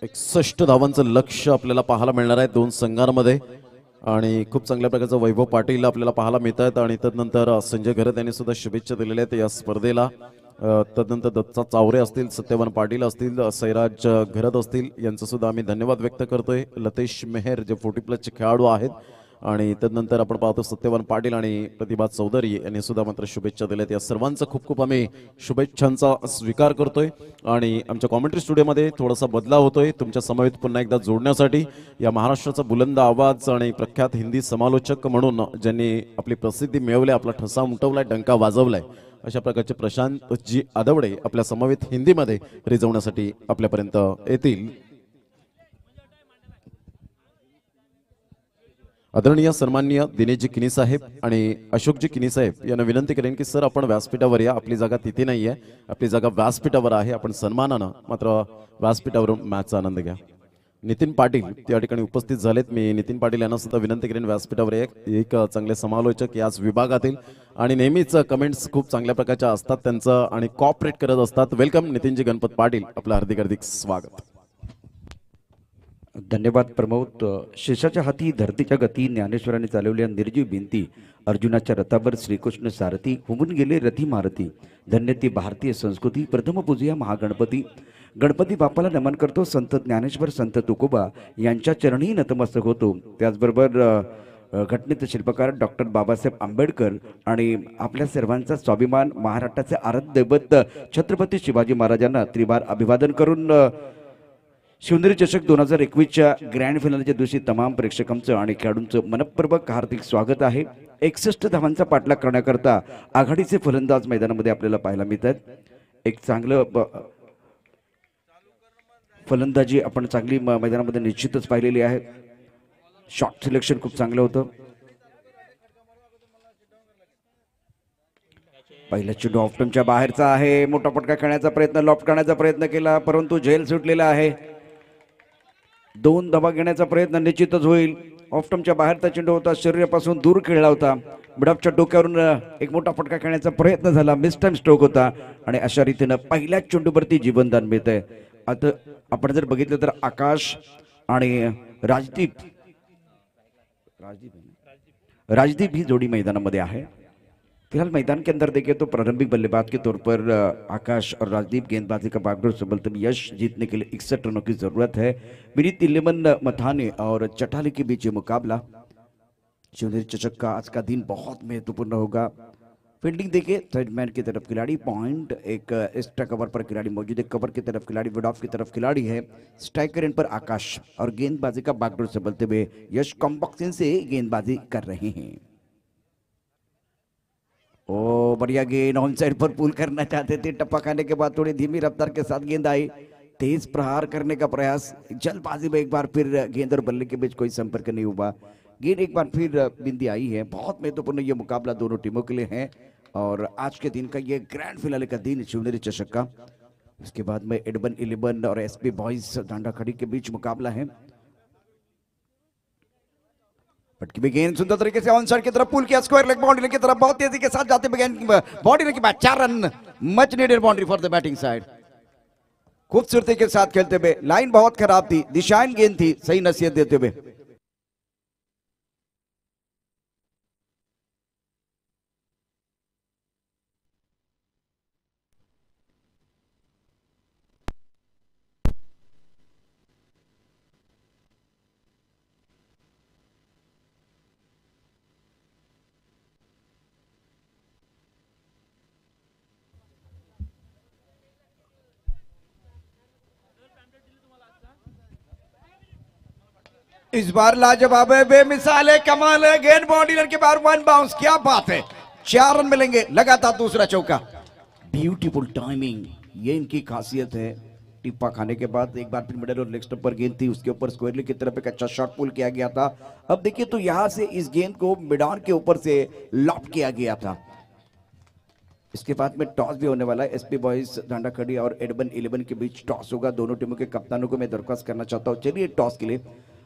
[SPEAKER 2] 61 धावांचं लक्ष आपल्याला पाहायला मिळणार आहे 2 संघांमध्ये आणि खूप चांगल्या प्रकारचं वैभव पाटील आपल्याला पाहायला मिळत आहेत आणि तदनंतर संजय घरत यांनी सुद्धा शुभेच्छा दिलेल्या आहेत या स्पर्धेला. तदनंतर दत्ता चावरे असतील, सत्यवान पाटील असतील, सैराज घरत असतील यांचं सुद्धा आम्ही धन्यवाद व्यक्त करतोय. लतेश मेहर जे 40+ चे खेळाडू आहेत आणि तदनंतर आपण पाहतो सत्यवान पाटील आणि प्रतिभा चौधरी यांनी सुद्धा मात्र शुभेच्छा दिल्यात. या सर्वांचा खूप खूप आम्ही शुभेच्छांचा स्वीकार करतोय आणि आमच्या कॉमेंट्री स्टुडिओमध्ये थोडासा बदलाव होतोय तुमच्या समवेत पुन्हा एकदा जोडण्यासाठी. या महाराष्ट्राचा बुलंद आवाज आणि प्रख्यात हिंदी समालोचक म्हणून ज्यांनी आपली प्रसिद्धी मिळवली, आपला ठसा उमटवलाय, डंका वाजवलाय, अशा प्रकारचे प्रशांत जी आदवडे आपल्या समवेत हिंदीमध्ये रिजवण्यासाठी आपल्यापर्यंत येतील. आदरणीय सन्माननीय दिनेशजी किनी साहेब आणि अशोकजी किनी साहेब यांना विनंती करेन की सर आपण व्यासपीठावर या. आपली जागा तिथे नाही आहे, आपली जागा व्यासपीठावर आहे. आपण सन्मानानं मात्र व्यासपीठावरून मॅचचा आनंद घ्या. नितीन पाटील त्या ठिकाणी उपस्थित झालेत. मी नितीन पाटील यांना सुद्धा विनंती करेन व्यासपीठावर एक चांगले समालोचक याच विभागातील आणि नेहमीच कमेंट्स खूप चांगल्या प्रकारच्या असतात त्यांचं आणि कॉपरेट करत असतात. वेलकम नितीनजी गणपत पाटील, आपलं हार्दिक हार्दिक स्वागत.
[SPEAKER 4] धन्यवाद प्रमोद. शेषाच्या हाती धरतीच्या गती, ज्ञानेश्वराने चालवल्या निर्जीव भिंती, अर्जुनाच्या रथावर श्रीकृष्ण सारथी, होऊन गेले रथी मारती. धन्य ती भारतीय संस्कृती, प्रथम पूजूया महागणपती. गणपती बाप्पाला नमन करतो. संत ज्ञानेश्वर, संत तुकोबा यांच्या चरणी नतमस्तक होतो. त्याचबरोबर घटनेचे शिल्पकार डॉक्टर बाबासाहेब आंबेडकर आणि आपल्या सर्वांचा स्वाभिमान महाराष्ट्राचे आराध्य दैवत छत्रपती शिवाजी महाराजांना त्रिवार अभिवादन करून शिवनेरी चषक 2021च्या ग्रँड फिनालच्या दिवशी तमाम प्रेक्षकांचं आणि खेळाडूंचं मनपूर्वक हार्दिक स्वागत आहे. 61 धावांचा पाठलाग करण्याकरता आघाडीचे फलंदाज मैदानामध्ये आपल्याला पाहायला मिळतात. एक चांगलं फलंदाजी आपण चांगली मैदानामध्ये निश्चितच पाहिलेली आहे. शॉट सिलेक्शन खूप चांगलं होतं. पहिला चेंडू ऑफ्टनच्या बाहेरचा आहे. मोठा फटका खेळण्याचा प्रयत्न, लॉफ्ट करण्याचा प्रयत्न केला परंतु झेल सुटलेला आहे. 2 धावा घेण्याचा प्रयत्न निश्चितच होईल. ऑफ्टनच्या बाहेरचा चेंडू होता, शरीरापासून दूर खेळला होता. मिडऑफच्या डोक्यावरून एक मोठा फटका खेळण्याचा प्रयत्न झाला, मिस टाइम स्ट्रोक होता आणि अशा रीतीनं पहिल्याच चेंडूवरती जीवनदान मिळतंय. आता आपण जर बघितलं तर आकाश आणि राजदीप ही जोड़ी मैदानामध्ये आहे. फिलहाल मैदान के अंदर देखें तो प्रारंभिक बल्लेबाज के तौर पर आकाश और राजदीप गेंदबाजी का बागडोर संभलते में यश जीतने के लिए 61 रनों की जरूरत है. विनीत इलेवन मथाने और चटाली के बीच ये मुकाबला. शिवनेरी चषक का आज का दिन बहुत महत्वपूर्ण होगा. फील्डिंग देखिए, थर्डमैन की तरफ खिलाड़ी, पॉइंट एक एक्स्ट्रा कवर पर खिलाड़ी मौजूद है. कवर की तरफ खिलाड़ी, विड ऑफ की तरफ खिलाड़ी है. स्ट्राइकर एंड पर आकाश और गेंदबाजी का बागडोर संभलते हुए यश कॉम्बॉक्सिंग से गेंदबाजी कर रहे हैं. ओ बढ़िया गेंद, ऑन साइड पर पुल करना चाहते थे. टप्पा खाने के बाद थोड़ी धीमी रफ्तार के साथ गेंद आई. तेज प्रहार करने का प्रयास, जल्दबाजी में एक बार फिर गेंद और बल्ले के बीच कोई संपर्क नहीं हुआ. गेंद एक बार फिर बिंदी आई है. बहुत महत्वपूर्ण ये मुकाबला दोनों टीमों के लिए है और आज के दिन का ये ग्रैंड फिनाले का दिन शिवनेरी चषक का. इसके बाद में एडबन 11 और एसपी बॉयज डांडा खड़ी के बीच मुकाबला है. पटकी में गेंद सुंदर तरीके से ऑन साइड की तरफ पुल किया, स्क्वायर लेग बाउंड्री की तरफ बहुत तेजी के साथ जाते हुए बाउंड्री के बाद 4 run, much needed boundary for the batting side. खूबसूरती के साथ खेलते हुए, लाइन बहुत खराब थी, दिशाहीन गेंद थी, सही नसीहत देते हुए. इस बार लाजवाब है, बेमिसाल है, कमाल है. गेंद बाउंड्री के बाहर, 1 बाउंस. क्या बात है, 4 रन मिलेंगे. लगातार दूसरा चौका. ब्यूटीफुल टाइमिंग, ये इनकी खासियत है. टिप्पा खाने के बाद एक बार फिर मिडल और लेग स्टंप पर गेंद थी, उसके ऊपर स्क्वायरली की तरफ एक अच्छा शॉट पुल किया गया था. अब देखिए तो यहां से इस गेंद को मिडान के ऊपर से लॉफ्ट किया गया था. इसके बाद में टॉस भी होने वाला है. एसपी बॉयज डांडा खड़ी और एडबन 11 के बीच टॉस होगा. दोनों टीमों के कप्तानों को मैं दरख्वास्त करना चाहता हूं, चलिए टॉस के लिए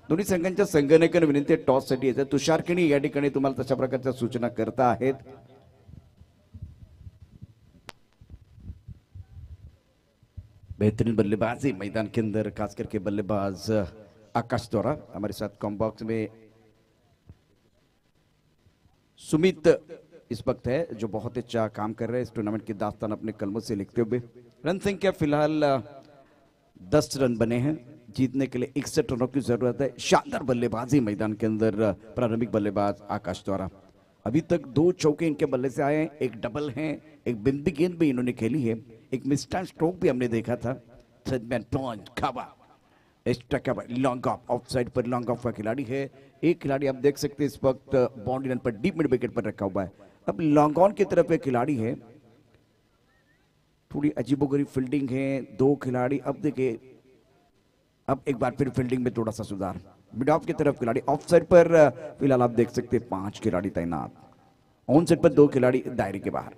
[SPEAKER 4] दोन्ही संघांच्या संगणकाने विनंती टॉस साठी येते. तुषार केणी या ठिकाणी तुम्हाला तशा प्रकारच्या सूचना करता आहेत. बेहतरीन बल्लेबाजी मैदान के अंदर, खास करके बल्लेबाज आकाश द्वारा. हमारे साथ कॉम्बॉक्स में सुमित इस वक्त है जो बहुत अच्छा काम कर रहे हैं. इस टूर्नामेंट की दास्तान अपने कलमों से लिखते हुए. रन संख्या फिलहाल 10 रन बने हैं. जीतने के लिए 61 रनों की जरूरत है. शानदार बल्लेबाजी मैदान के अंदर प्रारंभिक बल्लेबाज आकाश द्वारा. अभी तक 2 चौके इनके बल्ले से आए हैं, एक डबल है, एक बिंदी गेंद भी इन्होंने खेली है, एक मिस्टर स्ट्रोक भी हमने देखा था. Extra cover, long off side पर लॉन्ग ऑफ का खिलाड़ी है. एक खिलाड़ी आप देख सकते हैं इस वक्त बाउंड्री लाइन पर डीप मिड विकेट पर रखा हुआ है. अब लॉन्ग ऑन की तरफ एक खिलाड़ी है. थोड़ी अजीबोगरीब फील्डिंग है, 2 खिलाड़ी. अब देखिए, अब एक बार फिर फील्डिंग में थोड़ा सा सुधार. मिड ऑफ की तरफ खिलाड़ी, ऑफ साइड पर फिलहाल आप देख सकते हैं 5 खिलाड़ी तैनात. ऑन साइड पर 2 खिलाड़ी दायरे के बाहर.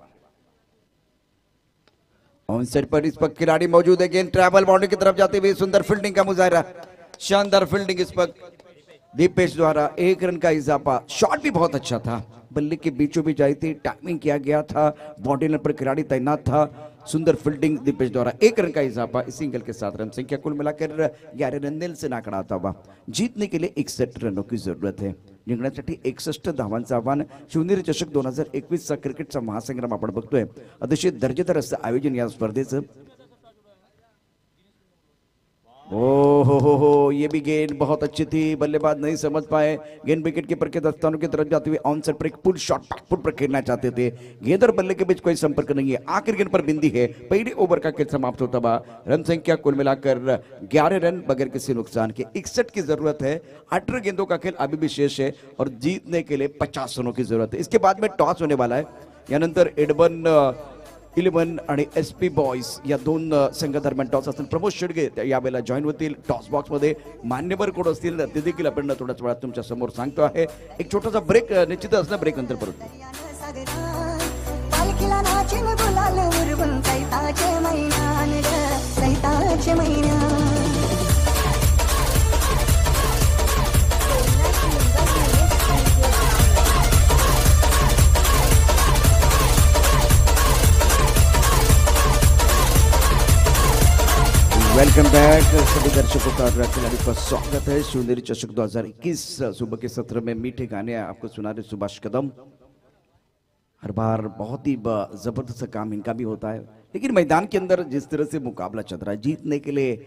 [SPEAKER 4] ऑन साइड पर इस वक्त खिलाड़ी मौजूद है. गेंद ट्रैवल बाउंड्री की तरफ जाते हुए सुंदर फील्डिंग का मुजाहरा. शानदार फील्डिंग इस वक्त दीपेश द्वारा. 1 रन का इजाफा. शॉट भी बहुत अच्छा था, बल्ले के बीचों बीच आई थी, टाइमिंग किया गया था. बाउंड्री लाइन पर खिलाड़ी तैनात था. सुंदर फील्डिंग दीपेश द्वारा 1 रन का इजाफा, इस सिंगल के साथ रन संख्या कुल मिलाकर 11 रन नेल से आंकड़ा आता हुआ। जीतने के लिए 61 रनों की जरूरत है। जिंकण्यासाठी 61 धावांचं आव्हान शिवनेरी चषक 2021 चा क्रिकेटचा महासंग्राम आपण बघतोय। अतिशय दर्जेदार असं आयोजन या स्पर्धेचं। ओ हो, ये भी गेंद बहुत अच्छी थी, बल्लेबाज नहीं समझ पाए। गेंद विकेट कीपर के दस्तानों की तरफ जाते हुए ऑन साइड पर एक पुल शॉट बैकफुट पर खेलना चाहते थे। गेंद और बल्ले के बीच कोई संपर्क नहीं है। आखिर गेंद पर बिंदी है। पहले ओवर का खेल समाप्त होता हुआ। रन संख्या कुल मिलाकर 11 रन बगैर किसी नुकसान के। 61 की जरूरत है। 18 गेंदों का खेल अभी भी शेष है और जीतने के लिए 50 रनों की जरूरत है। इसके बाद में टॉस होने वाला है। यानंतर एडबन 11 आणि SP बॉयज या दोन संघादरम्यान टॉस असेल। प्रमोद शेडगे यावेळेला जॉईन होतील टॉस बॉक्स मध्ये। मान्यवर कोण असतील ते देखील आपण थोड्याच वेळात तुमच्या समोर सांगतो आहे। एक छोटासा ब्रेक निश्चित असणार, ब्रेक नंतर परत वेलकम बैक सभी दर्शकों का खिलाड़ी का स्वागत है। शिवनेरी चषक 2021 सुबह के सत्र में मीठे गाने आपको सुना रहे सुभाष कदम। हर बार बहुत ही जबरदस्त काम इनका भी होता है, लेकिन मैदान के अंदर जिस तरह से मुकाबला चल रहा है, जीतने के लिए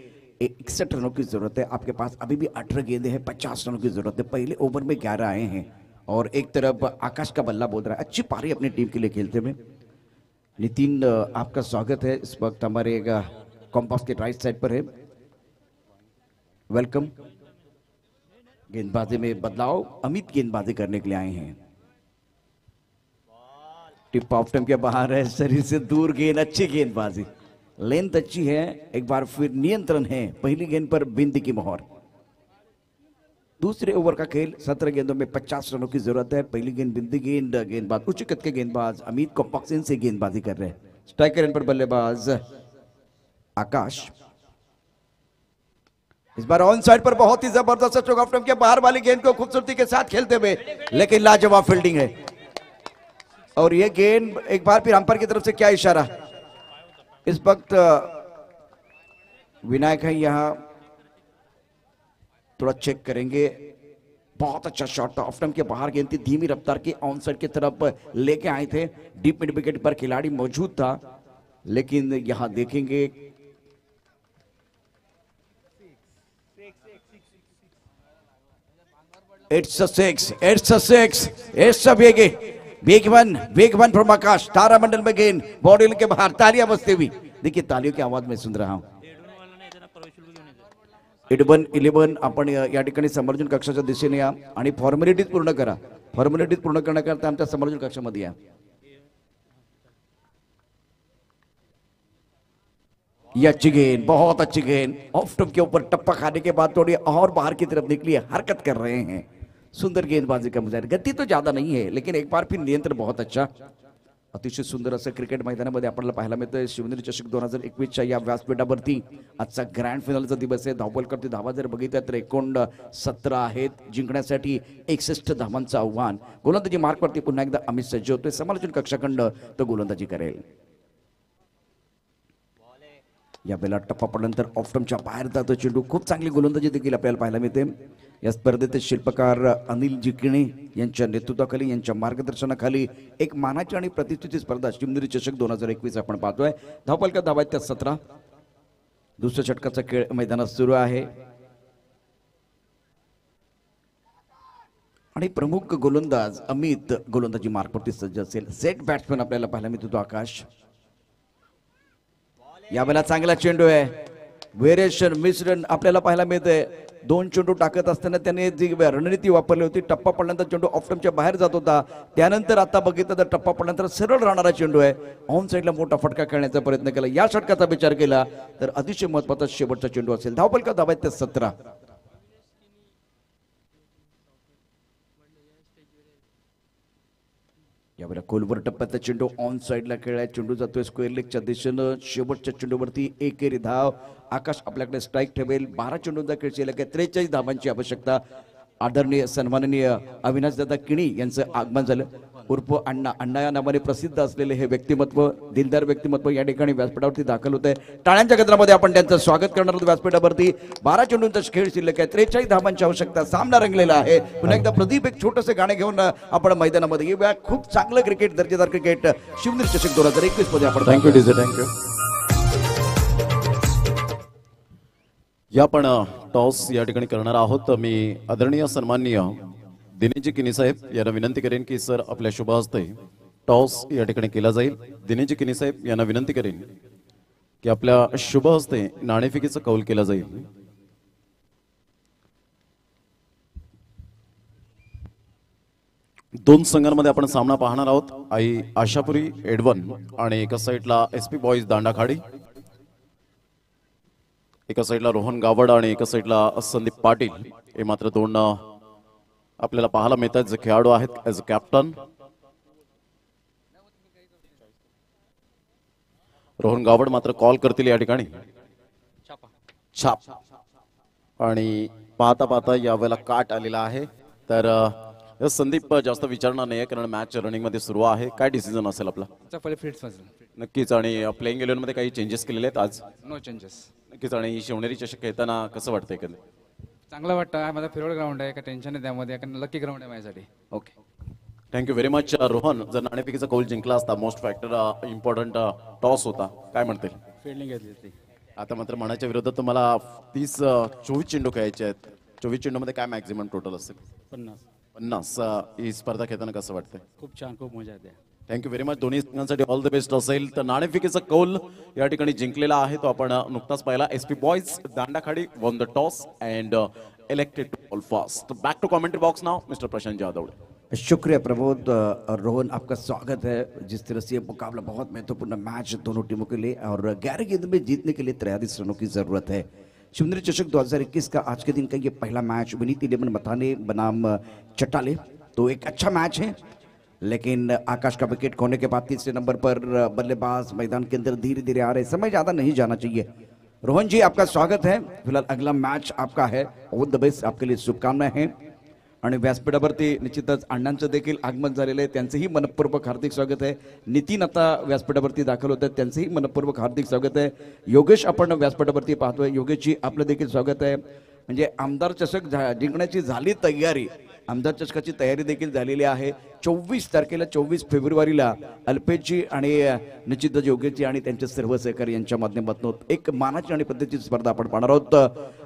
[SPEAKER 4] 61 रनों की जरूरत है। आपके पास अभी भी 18 गेंदे हैं, 50 रनों की जरूरत है। पहले ओवर में 11 आए हैं और एक तरफ आकाश का बल्ला बोल रहा है। अच्छी पारी अपनी टीम के लिए खेलते हुए। नितिन आपका स्वागत है। इस वक्त हमारे कॉम्पास के राइट साइड पर है। वेलकम। गेंदबाजी में बदलाव, अमित गेंदबाजी करने के लिए आए हैं। टिप ऑफ टर्म के बाहर है, शरीर से दूर गेंद, अच्छी गेंदबाजी, लेंथ अच्छी है। एक बार फिर नियंत्रण है। पहली गेंद पर बिंदी की मोहर। दूसरे ओवर का खेल, 17 गेंदों में 50 रनों की जरूरत है। पहली गेंद बिंदी गेंद, गेंदबाज उच्च कद के गेंदबाज अमित कॉम्पॉक्सिन से गेंदबाजी कर रहे हैं। स्ट्राइकर एंड पर बल्लेबाज आकाश। इस बार ऑन साइड पर बहुत ही जबरदस्त स्ट्रोक ऑफ टर्म के बाहर वाली गेंद को खूबसूरती के साथ खेलते हुए, लेकिन लाजवाब फील्डिंग है। और यह गेंद एक बार फिर अंपायर की तरफ से क्या इशारा। इस वक्त विनायक है यहां, थोड़ा चेक करेंगे। बहुत अच्छा शॉट था, ऑफ टर्म के बाहर गेंद थी, धीमी रफ्तार की ऑन साइड की तरफ लेके आए थे। डीप मिड विकेट पर खिलाड़ी मौजूद था, लेकिन यहां देखेंगे It's a six. It's a big one from आकाश। तारामंडल में गेंद बॉडी के बाहर, तालियां बजती हुई। देखिए तालियों की आवाज में सुन रहा हूं। एडबन 11 आपण या ठिकाणी समर्जन कक्षाच्या दिशेने या आणि फॉर्मॅलिटीज पूर्ण करा। फॉर्मॅलिटीज पूर्ण करण्याकरता आमच्या समर्जन कक्षामध्ये या। ये अच्छी गेंद, बहुत अच्छी गेंद, ऑफ टर्म के ऊपर टप्पा खाने के बाद थोड़ी और बाहर की तरफ निकली है, हरकत कर रहे हैं। सुंदर गेंदबाजी का मुजाहिरा। गति तो ज्यादा नहीं है, लेकिन एक बार फिर नियंत्रण बहुत अच्छा। अतिशय सुंदर असं क्रिकेट मैदानामध्ये आपल्याला पाहायला मिळतंय। शिवनेरी चषक 2021 च्या या व्यासपीठावरती आजचा ग्रँड फिनालचा दिवस आहे। धावपलकरती धावा जर बघितल्या तर एकूण 17 आहेत। जिंकण्यासाठी 61 धावांचं आव्हान। गोलंदाजी मार्कवरती पुन्हा एकदा अमित सज्ज होतोय। समालोचन कक्षाखंड तो गोलंदाजी करेल। या बेला टप्पा पडल्यानंतर ऑफ टर्मच्या बाहेर जातो चेंडू। खूप चांगली गोलंदाजी देखील आपल्याला पाहायला मिळते। या स्पर्धेचे शिल्पकार अनिल जिकिणे यांच्या नेतृत्वाखाली, यांच्या मार्गदर्शनाखाली एक मानाची आणि प्रतिष्ठेची स्पर्धा शिवनेरी चषक 2021 आपण पाहतोय। धावपलका धावा आहेत त्या 17। दुसऱ्या षटकाचा खेळ मैदानात सुरू आहे आणि प्रमुख गोलंदाज अमित गोलंदाजी मार्कवरती सज्ज असेल। सेट बॅट्समन आपल्याला पाहायला मिळतो आकाश। यावेळेला चांगला चेंडू आहे, व्हेरिएशन मिश्रण आपल्याला पाहायला मिळतंय। 2 चेंडू टाकत असताना त्याने जी रणनीती वापरली होती, टप्पा पडल्यानंतर चेंडू ऑफ टर्मच्या बाहेर जात होता, त्यानंतर आता बघितलं तर टप्पा पडल्यानंतर सरळ राहणारा चेंडू आहे। ऑन साइडला मोठा फटका खेळण्याचा प्रयत्न केला। या षटकाचा विचार केला तर अतिशय महत्त्वाचा शेवटचा चेंडू असेल। धावपलका धावा आहेत त्या 17। यावेळेला खोलवर टप्प्याचा चेंडू ऑन साइडला खेळाय। चेंडू जातोय स्क्वेअर लेगच्या दिशेनं। शेवटच्या चेंडूवरती एकेरी धाव। आकाश आपल्याकडे स्ट्राइक ठेवेल। 12 चेंडूंचा खेळ शिल्लक आहे। 43 धावांची आवश्यकता। आदरणीय सन्माननीय अविनाश दादा किणी यांचं आगमन झालं। उर्फ अण्णा अण्णा या नावाने प्रसिद्ध असलेले हे व्यक्तिमत्व, दिलदार व्यक्तिमत्व या ठिकाणी व्यासपीठावरती दाखल होत आहे. टाळ्यांच्या गजरामध्ये आपण त्यांचं स्वागत करणार आहोत. व्यासपीठावरती 12 चेंडूंचा खेळ शिल्लक आहे. 43 धावांची आवश्यकता. सामना रंगलेला आहे. पुन्हा एकदा प्रदीप एक छोटंसं गाणं घेऊन आपण मैदानामध्ये येऊया. खूप चांगलं क्रिकेट, दर्जेदार क्रिकेट शिवनेरी चषक 2021 मध्ये आपण
[SPEAKER 2] थँक्यू डीजे, थँक्यू. या पण टॉस या ठिकाणी करणार आहोत. मी आदरणीय सन्माननीय दिनेशजी किनी साहेब यांना विनंती करेन की सर आपल्या शुभ हस्ते टॉस या ठिकाणी केला जाईल. दिनेशजी किनी साहेब यांना विनंती करेन की आपल्या शुभ हस्ते नाणेफेकीचा कौल केला जाईल. दोन संघांमध्ये आपण सामना पाहणार आहोत. आई आशापुरी एडवन आणि एका साईडला एसपी बॉईज दांडाखाडी, एका साईडला रोहन गावड आणि एका साईडला संदीप पाटील. हे मात्र दोन आपल्याला पाहायला मिळतात जे खेळाडू आहेत as a captain. Rohan Gawad मात्र कॉल करतील या ठिकाणी छाप. आणि पाहता पाहता यावेळेला काट आलेला आहे. तर संदीप जास्त विचारणार नाही कारण मॅच रनिंग मध्ये सुरू आहे. काय डिसिजन असेल आपला? नक्कीच. आणि प्लेइंग 11 मध्ये काही चेंजेस केलेले आहेत आज?
[SPEAKER 5] No changes.
[SPEAKER 2] नक्कीच. आणि शिवनेरी चषक खेळताना कसं वाटतंय? कधी
[SPEAKER 5] चांगलं वाटतं. माझा फेवरेट ग्राउंड आहे. का टेन्शन आहे त्यामध्ये, कारण लकी ग्राउंड आहे माझ्यासाठी.
[SPEAKER 4] Okay,
[SPEAKER 2] thank you very much. Rohan, जर नाणेफेकीचा कौल जिंकला असता, मोस्ट फॅक्टर इम्पॉर्टंट टॉस होता, काय म्हणतील?
[SPEAKER 5] फिल्डिंग घेतली होती.
[SPEAKER 2] आता मात्र मनाच्या विरोधात तुम्हाला 24 चेंडू खेळायचे आहेत. 24 चेंडूमध्ये काय मॅक्झिमम टोटल असेल? 50. ही स्पर्धा खेळताना कसं वाटतंय?
[SPEAKER 5] खूप छान, खूप मजा येते.
[SPEAKER 2] Thank you very much. दोन्ही संघांसाठी ऑल द बेस्ट असेल. तर नाणेफेकीचा कौल या ठिकाणी जिंकलेला आहे तो आपण नुकताच पाहिला. SP boys Dandakhadi won the toss and elected to bowl first. Back to commentary box now mister Prashant Jadhav.
[SPEAKER 4] शुक्रिया प्रबोध और रोहन, आपका स्वागत है. जिस तरह से ये मुकाबला बहुत महत्वपूर्ण मैच दोनों टीमों के लिए और 11 गेंद में जीतने के लिए 43 रनों की जरूरत है. शिवनेरी चषक 2021 का आज के दिन का ये पहला मैच विनीत 11 मथाने बनाम चटाले, तो एक अच्छा मैच है. लेकिन आकाश का विकेट खोने के बाद तीसरे नंबर पर बल्लेबाज मैदान के अंदर धीरे धीरे आ रहे. समय ज़्यादा नहीं जाना चाहिए. रोहन जी, आपका स्वागत है. फिलहाल अगला मैच आपका है. ऑल द बेस्ट, आपके लिए शुभकामनाएं हैं. आणि व्यासपीठावरती निश्चितच अण्णांचं देखील आगमन झालेलं आहे. त्यांचंही मनपूर्वक हार्दिक स्वागत आहे. नितीन आता व्यासपीठावरती दाखल होत आहेत, त्यांचंही मनपूर्वक हार्दिक स्वागत आहे. योगेश आपण व्यासपीठावरती पाहतोय. योगेशजी, आपलं देखील स्वागत आहे. म्हणजे आमदार चषक जिंकण्याची झाली तयारी. आमदार चषकाची तयारी देखील झालेली आहे. 24 तारखेला 24 फेब्रुवारीला अल्पेशजी आणि निश्चितच योगेशजी आणि त्यांचे सर्व सहकारी यांच्या माध्यमातून एक मानाची आणि पद्धतीची स्पर्धा आपण पाहणार आहोत.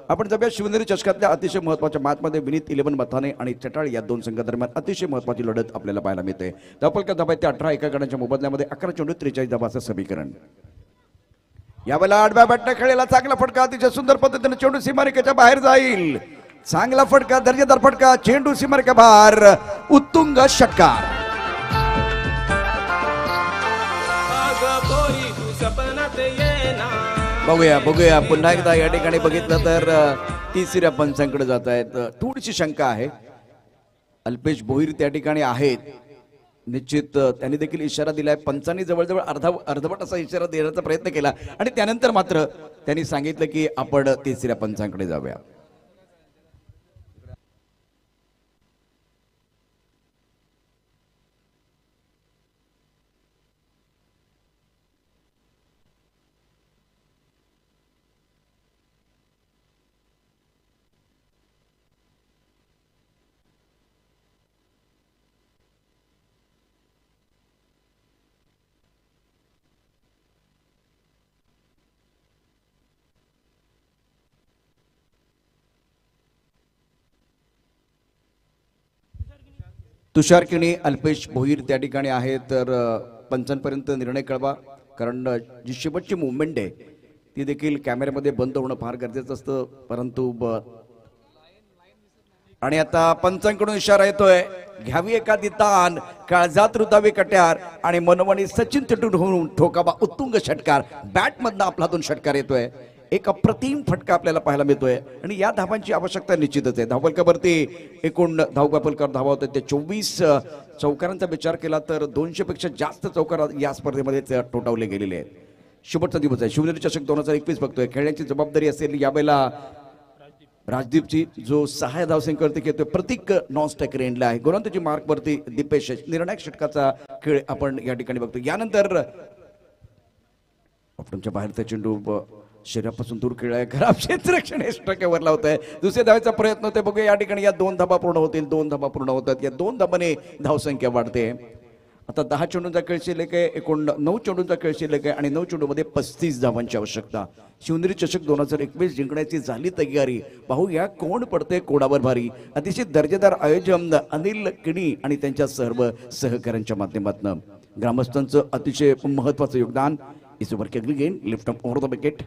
[SPEAKER 4] आपण जाऊया शिवनेरी चषकातल्या अतिशय महत्त्वाच्या मॅचमध्ये विनीत 11 मथाने आणि चटाळ या दोन संघादरम्यान अतिशय महत्त्वाची लढत आपल्याला पाहायला मिळते. धावफलका धाबा ते 18 एका गणाच्या मोबदल्यामध्ये 11 चेंडू 43 धावाचं समीकरण. यावेळेला आडव्या बॅटने खेळलेला चांगला फटका अतिशय सुंदर पद्धतीने चेंडू सीमारेषेच्या बाहेर जाईल. चांगला फटका, दर्जेदार फटका, चेंडू सीमारेषेच्या बाहेर, उत्तुंग षटकार. बघूया पुन्हा एकदा या ठिकाणी बघितलं तर तिसऱ्या पंचांकडे जात आहेत. थोडीशी शंका आहे. अल्पेश भोईर त्या ठिकाणी आहेत. निश्चित त्यांनी देखील इशारा दिलाय. पंचांनी जवळजवळ अर्धवट असा इशारा देण्याचा प्रयत्न केला आणि त्यानंतर मात्र त्यांनी सांगितलं की आपण तिसऱ्या पंचांकडे जाऊया. तुषार किणी, अल्पेश भोईर त्या ठिकाणी आहे. तर पंचांपर्यंत निर्णय कळवा, कारण जी शेवटची मुवमेंट आहे ती देखील कॅमेऱ्यामध्ये बंद होणं फार गरजेचं असतं. परंतु आणि आता पंचांकडून इशारा येतोय, घ्यावी एखादी तान, काळजात रुतावी कट्यार आणि मनोमनी सचिन तेंडुलकर होऊन ठोकावा उत्तुंग षटकार. बॅटमधनं आपला दोन षटकार येतोय. एक अप्रतिम फटका आपल्याला पाहायला मिळतोय आणि या धावांची आवश्यकता निश्चितच आहे. धावफलकावरती एकूण धावफलकावर धावा होतात ते 24 चौकारांचा विचार केला तर 200 पेक्षा जास्त चौकार या स्पर्धेमध्ये टोटावले गेलेले आहेत. शेवटचा दिवस आहे. शिवनेरी चषक 2021 बघतोय. खेळण्याची जबाबदारी असेल यावेळेला राजदीपची जो 6 धावसंख्येवरती खेळतोय. प्रतीक नॉन स्ट्रायकर एंडला आहे. गोलंदाजी मार्कवरती दीपेश. निर्णायक षटकाचा खेळ आपण या ठिकाणी बघतो. यानंतर ऑप्टमच्या बाहेरचा चेंडू शरीरापासून दूर खेळाय. खराब क्षेत्ररक्षण वर लावत आहे. दुसऱ्या धावेचा प्रयत्न होते. बघूया या ठिकाणी या 2 धाबा पूर्ण होतील. 2 धाबा पूर्ण होतात. या 2 धाबाने धावसंख्या वाढते. आता 10 चेंडूंचा खेळ शिल्लक आहे. 9 चेंडूंचा खेळ शिल्लक आहे आणि 9 चेंडूमध्ये 35 धावांची आवश्यकता. शिवनेरी चषक 2021 जिंकण्याची झाली तयारी. पाहूया कोण पडते कोणावर भारी. अतिशय दर्जेदार आयोजन अनिल किणी आणि त्यांच्या सर्व सहकाऱ्यांच्या माध्यमातून ग्रामस्थांचं अतिशय महत्वाचं योगदान. इस ओवर की अगली गेंद lift up over the wicket.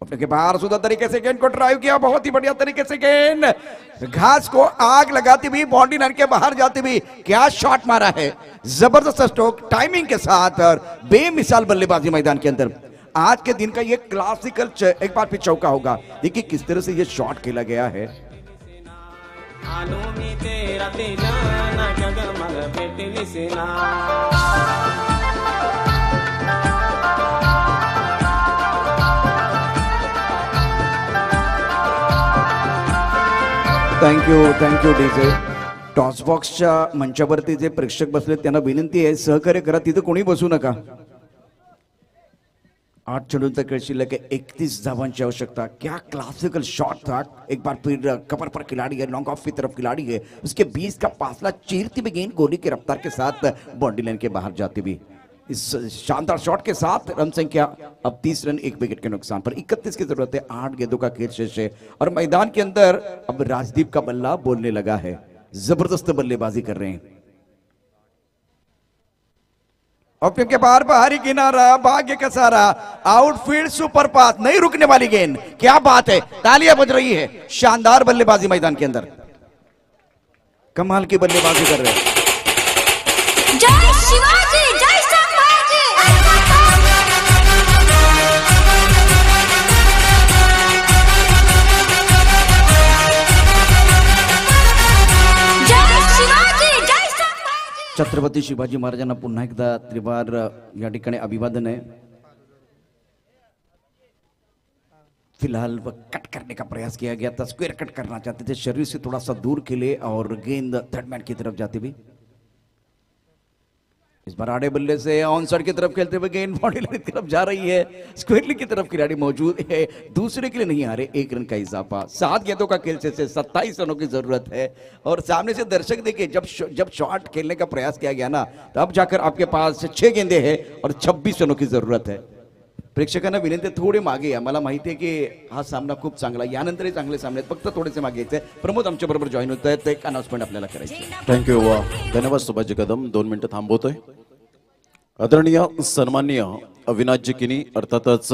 [SPEAKER 4] अपने के बाहर सुंदर तरीके से गेंद को ड्राइव किया. बहुत ही बढ़िया तरीके से गेंद घास को आग लगाती हुई बाउंड्री लाइन के बाहर जाती हुई. क्या शॉट मारा है. जबरदस्त स्ट्रोक टाइमिंग के साथ और बेमिसाल बल्लेबाजी मैदान के अंदर. आज के दिन का ये क्लासिकल एक बार फिर चौका होगा. देखिए किस तरह से ये शॉट खेला गया है. Thank you DJ. टॉस बॉक्सच्या मंचावरती जे प्रेक्षक बसले त्यांना विनंती आहे सहकार्य करा. तिथे कोणी बसू नका. 8 चेंडूंचा खेळ शिल्लक है. 31 धावांची आवश्यकता. क्या क्लासिकल शॉट था. एक बार फिर कवर पर खिलाड़ी है. लॉन्ग ऑफ की तरफ खिलाड़ी है. उसके 20 का फासला चीरती हुई गेंद गोली की रफ्तार के साथ बाउंड्री लाइन के बाहर जाती हुई. इस शानदार शॉट के साथ रन संख्या अब 30 रन 1 विकेट के नुकसान पर. 31 की जरूरत है. 8 गेंदों का खेल शेष है और मैदान के अंदर अब राजदीप का बल्ला बोलने लगा है. जबरदस्त बल्लेबाजी कर रहे हैं. ऑप्टम के बाहर बाहरी किनारा. भाग्य का सारा. Outfield super pass. नहीं रुकने वाली गेंद. क्या बात है. तालियां बज रही है. शानदार बल्लेबाजी मैदान के अंदर. कमाल की बल्लेबाजी कर रहे हैं.
[SPEAKER 6] जय शिवाजी. जय संभाजी. जय शिवाजी. जय संभाजी.
[SPEAKER 4] छत्रपती शिवाजी महाराजांना पुन्हा एकदा त्रिवार या ठिकाणी अभिवादन है. फिलहाल वह कट करने का प्रयास किया गया था. स्क्वायर कट करना चाहते थे. शरीर से थोड़ा सा दूर खेले और गेंद थर्ड मैन की तरफ जाती हुई. इस बार आड़े बल्ले से ऑन साइड की तरफ खेलते हुए गेंद बॉडी लाइन की तरफ जा रही है. स्क्वायरली की तरफ खिलाड़ी मौजूद है. दूसरे के लिए नहीं आ रहे. 1 रन का इजाफा. 7 गेंदों का खेल से 27 रनों की जरूरत है. और सामने से दर्शक देखिए जब शॉट खेलने का प्रयास किया गया ना तब जाकर आपके पास 6 गेंदे हैं और 26 रनों की जरूरत है. प्रेक्षकांना विनंती थोडे मागे या. मला माहिती आहे की हा सामना खूप चांगला. यानंतरही चांगले सामने आहेत. फक्त थोडेसे मागे यायचे. प्रमोद आमच्या बरोबर जॉईन होत आहेत. एक अनाउन्समेंट आपल्याला करायची.
[SPEAKER 2] थँक्यू. धन्यवाद सुभाषजी कदम. 2 मिनिटं थांबवतोय. आदरणीय सन्माननीय अविनाशजी किनी अर्थातच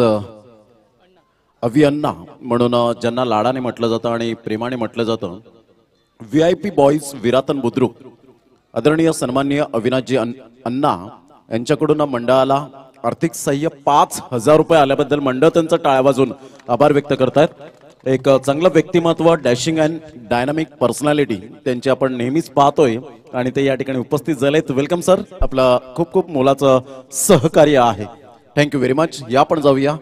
[SPEAKER 2] अवि अण्णा म्हणून ज्यांना लाडाने म्हटलं जातं आणि प्रेमाने म्हटलं जातं. VIP बॉयज विरातन बुद्रुक आदरणीय सन्माननीय अविनाशजी अण्णा यांच्याकडून मंडळाला आर्थिक सहाय्य 5,000 रुपये आल्याबद्दल मंडळ त्यांचा टाळ्या वाजवून आभार व्यक्त करतायत. एक चांगलं व्यक्तिमत्व डॅशिंग अँड डायनामिक पर्सनॅलिटी त्यांची आपण नेहमीच पाहतोय आणि ते या ठिकाणी उपस्थित झालेत. Welcome sir. आपलं खूप खूप मोलाचं सहकार्य आहे. Thank you very much. या आपण जाऊया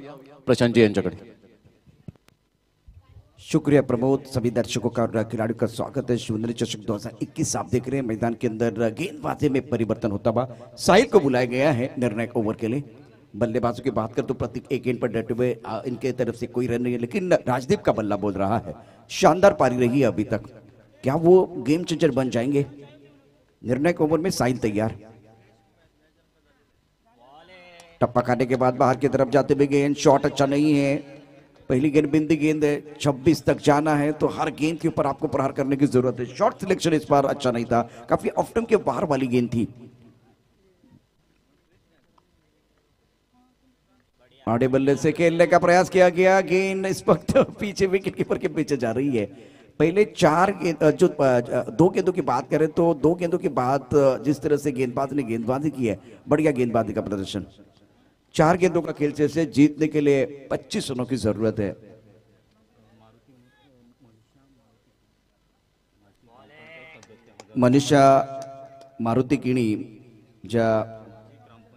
[SPEAKER 2] प्रशांतजी यांच्याकडे.
[SPEAKER 4] शुक्रिया प्रमोद. सभी दर्शकों का और खिलाड़ियों का स्वागत है. शिवनेरी चषक 2021 आप देख रहे हैं. मैदान के अंदर गेंदबाजी में परिवर्तन होता हुआ साहिल को बुलाया गया है निर्णायक ओवर के लिए. बल्लेबाजों की बात कर तो प्रतीक एक गेंद पर डटे हुए. इनके तरफ से कोई रन नहीं है लेकिन राजदीप का बल्ला बोल रहा है. शानदार पारी रही है अभी तक. क्या वो गेम चेंजर बन जाएंगे. निर्णायक ओवर में साहिल तैयार. टप्पा खाने के बाद बाहर की तरफ जाते हुए गेंद. शॉट अच्छा नहीं है. पहली गेंद बिंदी गेंद है. 26 तक जाना है तो हर गेंद के ऊपर आपको प्रहार करने की जरूरत है. शॉट सिलेक्शन इस बार अच्छा नहीं था. काफी ऑफ टर्म के बाहर वाली गेंद थी. आड़े बल्ले से खेलने का प्रयास किया गया. गेंद इस वक्त पीछे विकेट कीपर के पीछे जा रही है. पहले 2 गेंदों की बात करें तो 2 गेंदों के बाद जिस तरह से गेंदबाज ने गेंदबाजी की है बढ़िया गेंदबाजी का प्रदर्शन. 4 गेंदों का खेल से जीतने के लिए 25 रनों की जरूरत है. मनीषा मारुती किणी ज्या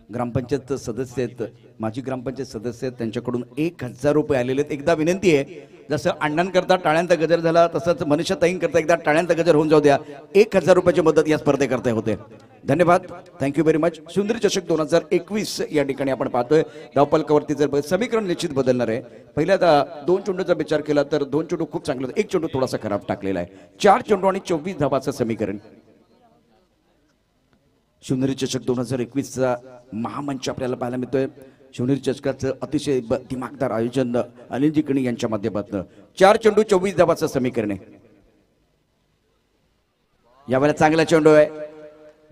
[SPEAKER 4] ग्रामपंचायत सदस्य आहेत, माजी ग्रामपंचायत सदस्य आहेत, त्यांच्याकडून 1000 रुपये आलेले आहेत. एकदा विनंती आहे, जसं अण्णांकरता टाळ्यांचा गजर झाला तसंच मनीषाताईंकरता एकदा टाळ्यांचा गजर होऊन जाऊ द्या. 1000 रुपयाची मदत या स्पर्धेकरता होते. धन्यवाद, थँक्यू व्हेरी मच. सुंदर चषक 2021 या ठिकाणी आपण पाहतोय. धावपलकावरती जर समीकरण निश्चित बदलणार आहे. पहिल्या 2 चेंडूचा विचार केला तर 2 चेंडू खूप चांगला, 1 चेंडू थोडासा खराब टाकलेला आहे. 4 चेंडू आणि 24 धावाचं समीकरण. शिवनेरी चषक 2021चा महामंच आपल्याला पाहायला मिळतोय. शिवनेरी चषकाचं अतिशय दिमागदार आयोजन अनिलजी कणी यांच्या माध्यमातून. 4 चेंडू 24 धावाचं समीकरण आहे. यावेळेला चांगला चेंडू है,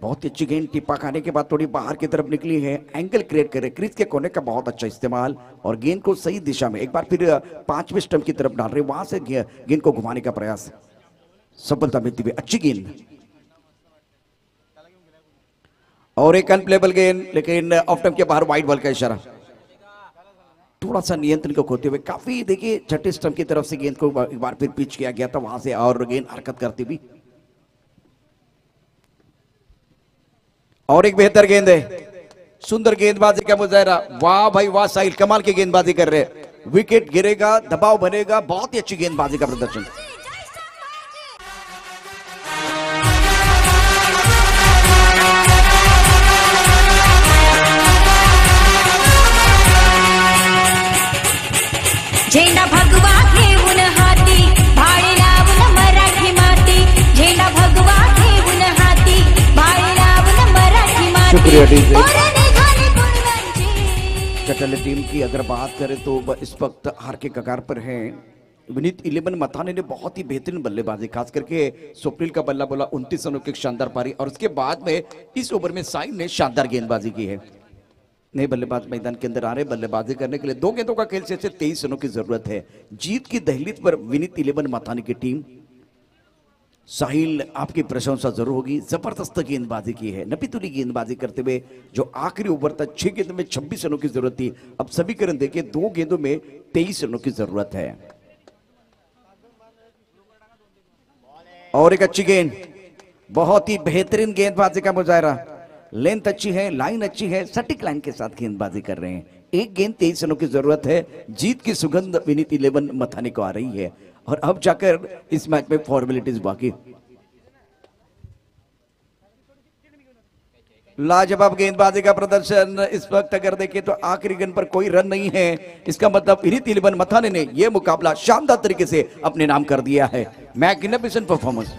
[SPEAKER 4] बहुत अच्छी गेंद, टिप्पा खाने के बाद थोड़ी बाहर की तरफ निकली है, एंगल क्रिएट करे, क्रीज के कोने का बहुत अच्छा इस्तेमाल और गेंद को सही दिशा में एक बार फिर 5वें स्टंप की तरफ डाल रहे, वहां से गेंद को घुमाने का प्रयास, सफलता मिलती हुई अच्छी गेंद और एक अनप्लेबल गेंद, लेकिन ऑफ स्टंप के बाहर वाइड बॉल का इशारा. थोड़ा सा नियंत्रण को खोते हुए काफी देखिए छठे स्टंप की तरफ से गेंद को एक बार फिर पिच किया गया था वहां से और गेंद हरकत करती हुई. और एक बेहतर गेंद है, सुंदर गेंदबाजी का मुजाहरा. वाह भाई वाह, साहिल कमाल की गेंदबाजी कर रहे हैं. विकेट गिरेगा, दबाव बनेगा, बहुत ही अच्छी गेंदबाजी का प्रदर्शन.
[SPEAKER 6] झेंडा भगवा घेऊन हाती, भाळे लावून मराठी माती. झेंडा भगवा घेऊन हाती, भाळे लावून मराठी माती.
[SPEAKER 4] शुक्रिया डीजे.
[SPEAKER 6] और निघाले कुर्बांची.
[SPEAKER 4] चटल टीम की अगर बात करें तो इस वक्त हार के कगार पर है. विनीत 11 मथाने ने बहुत ही बेहतरीन बल्लेबाजी, खास करके स्वप्निल का बल्ला बोला 29 रनों की शानदार पारी और उसके बाद में इस ओवर में साइन ने शानदार गेंदबाजी की है. नए बल्लेबाज मैदान के अंदर आ रहे बल्लेबाजी करने के लिए. 2 गेंदों का खेल से 23 रनों की जरूरत है. जीत की दहलीज पर विनीत 11 मथाने की टीम. साहिल आपकी प्रशंसा जरूर होगी, जबरदस्त गेंदबाजी की है, नपीतुली गेंदबाजी करते हुए जो आखिरी ओवर तक 6 गेंदों में 26 रनों की जरूरत थी, अब समीकरण देखिए 2 गेंदों में 23 रनों की जरूरत है. और एक अच्छी गेंद, बहुत ही बेहतरीन गेंदबाजी का मुजाहरा. लेंथ अच्छी है, लाइन अच्छी है, सटीक लाइन के साथ गेंदबाजी कर रहे हैं. एक गेंद 23 रनों की जरूरत है. जीत की सुगंध विनीत 11 मथाने को आ रही है और अब जाकर इस मैच में फॉर्मेलिटीज बाकी. लाजवाब गेंदबाजी का प्रदर्शन. इस वक्त अगर देखें तो आखिरी गेंद पर कोई रन नहीं है. इसका मतलब विनीत 11 मथाने ने यह मुकाबला शानदार तरीके से अपने नाम कर दिया है. Magnificent performance.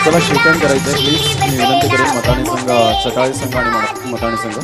[SPEAKER 2] चला श्रीकांत करायचं प्लीज. मी विनंती करेन मताणी संघ, सकाळी संघ आणि मताणी संघ.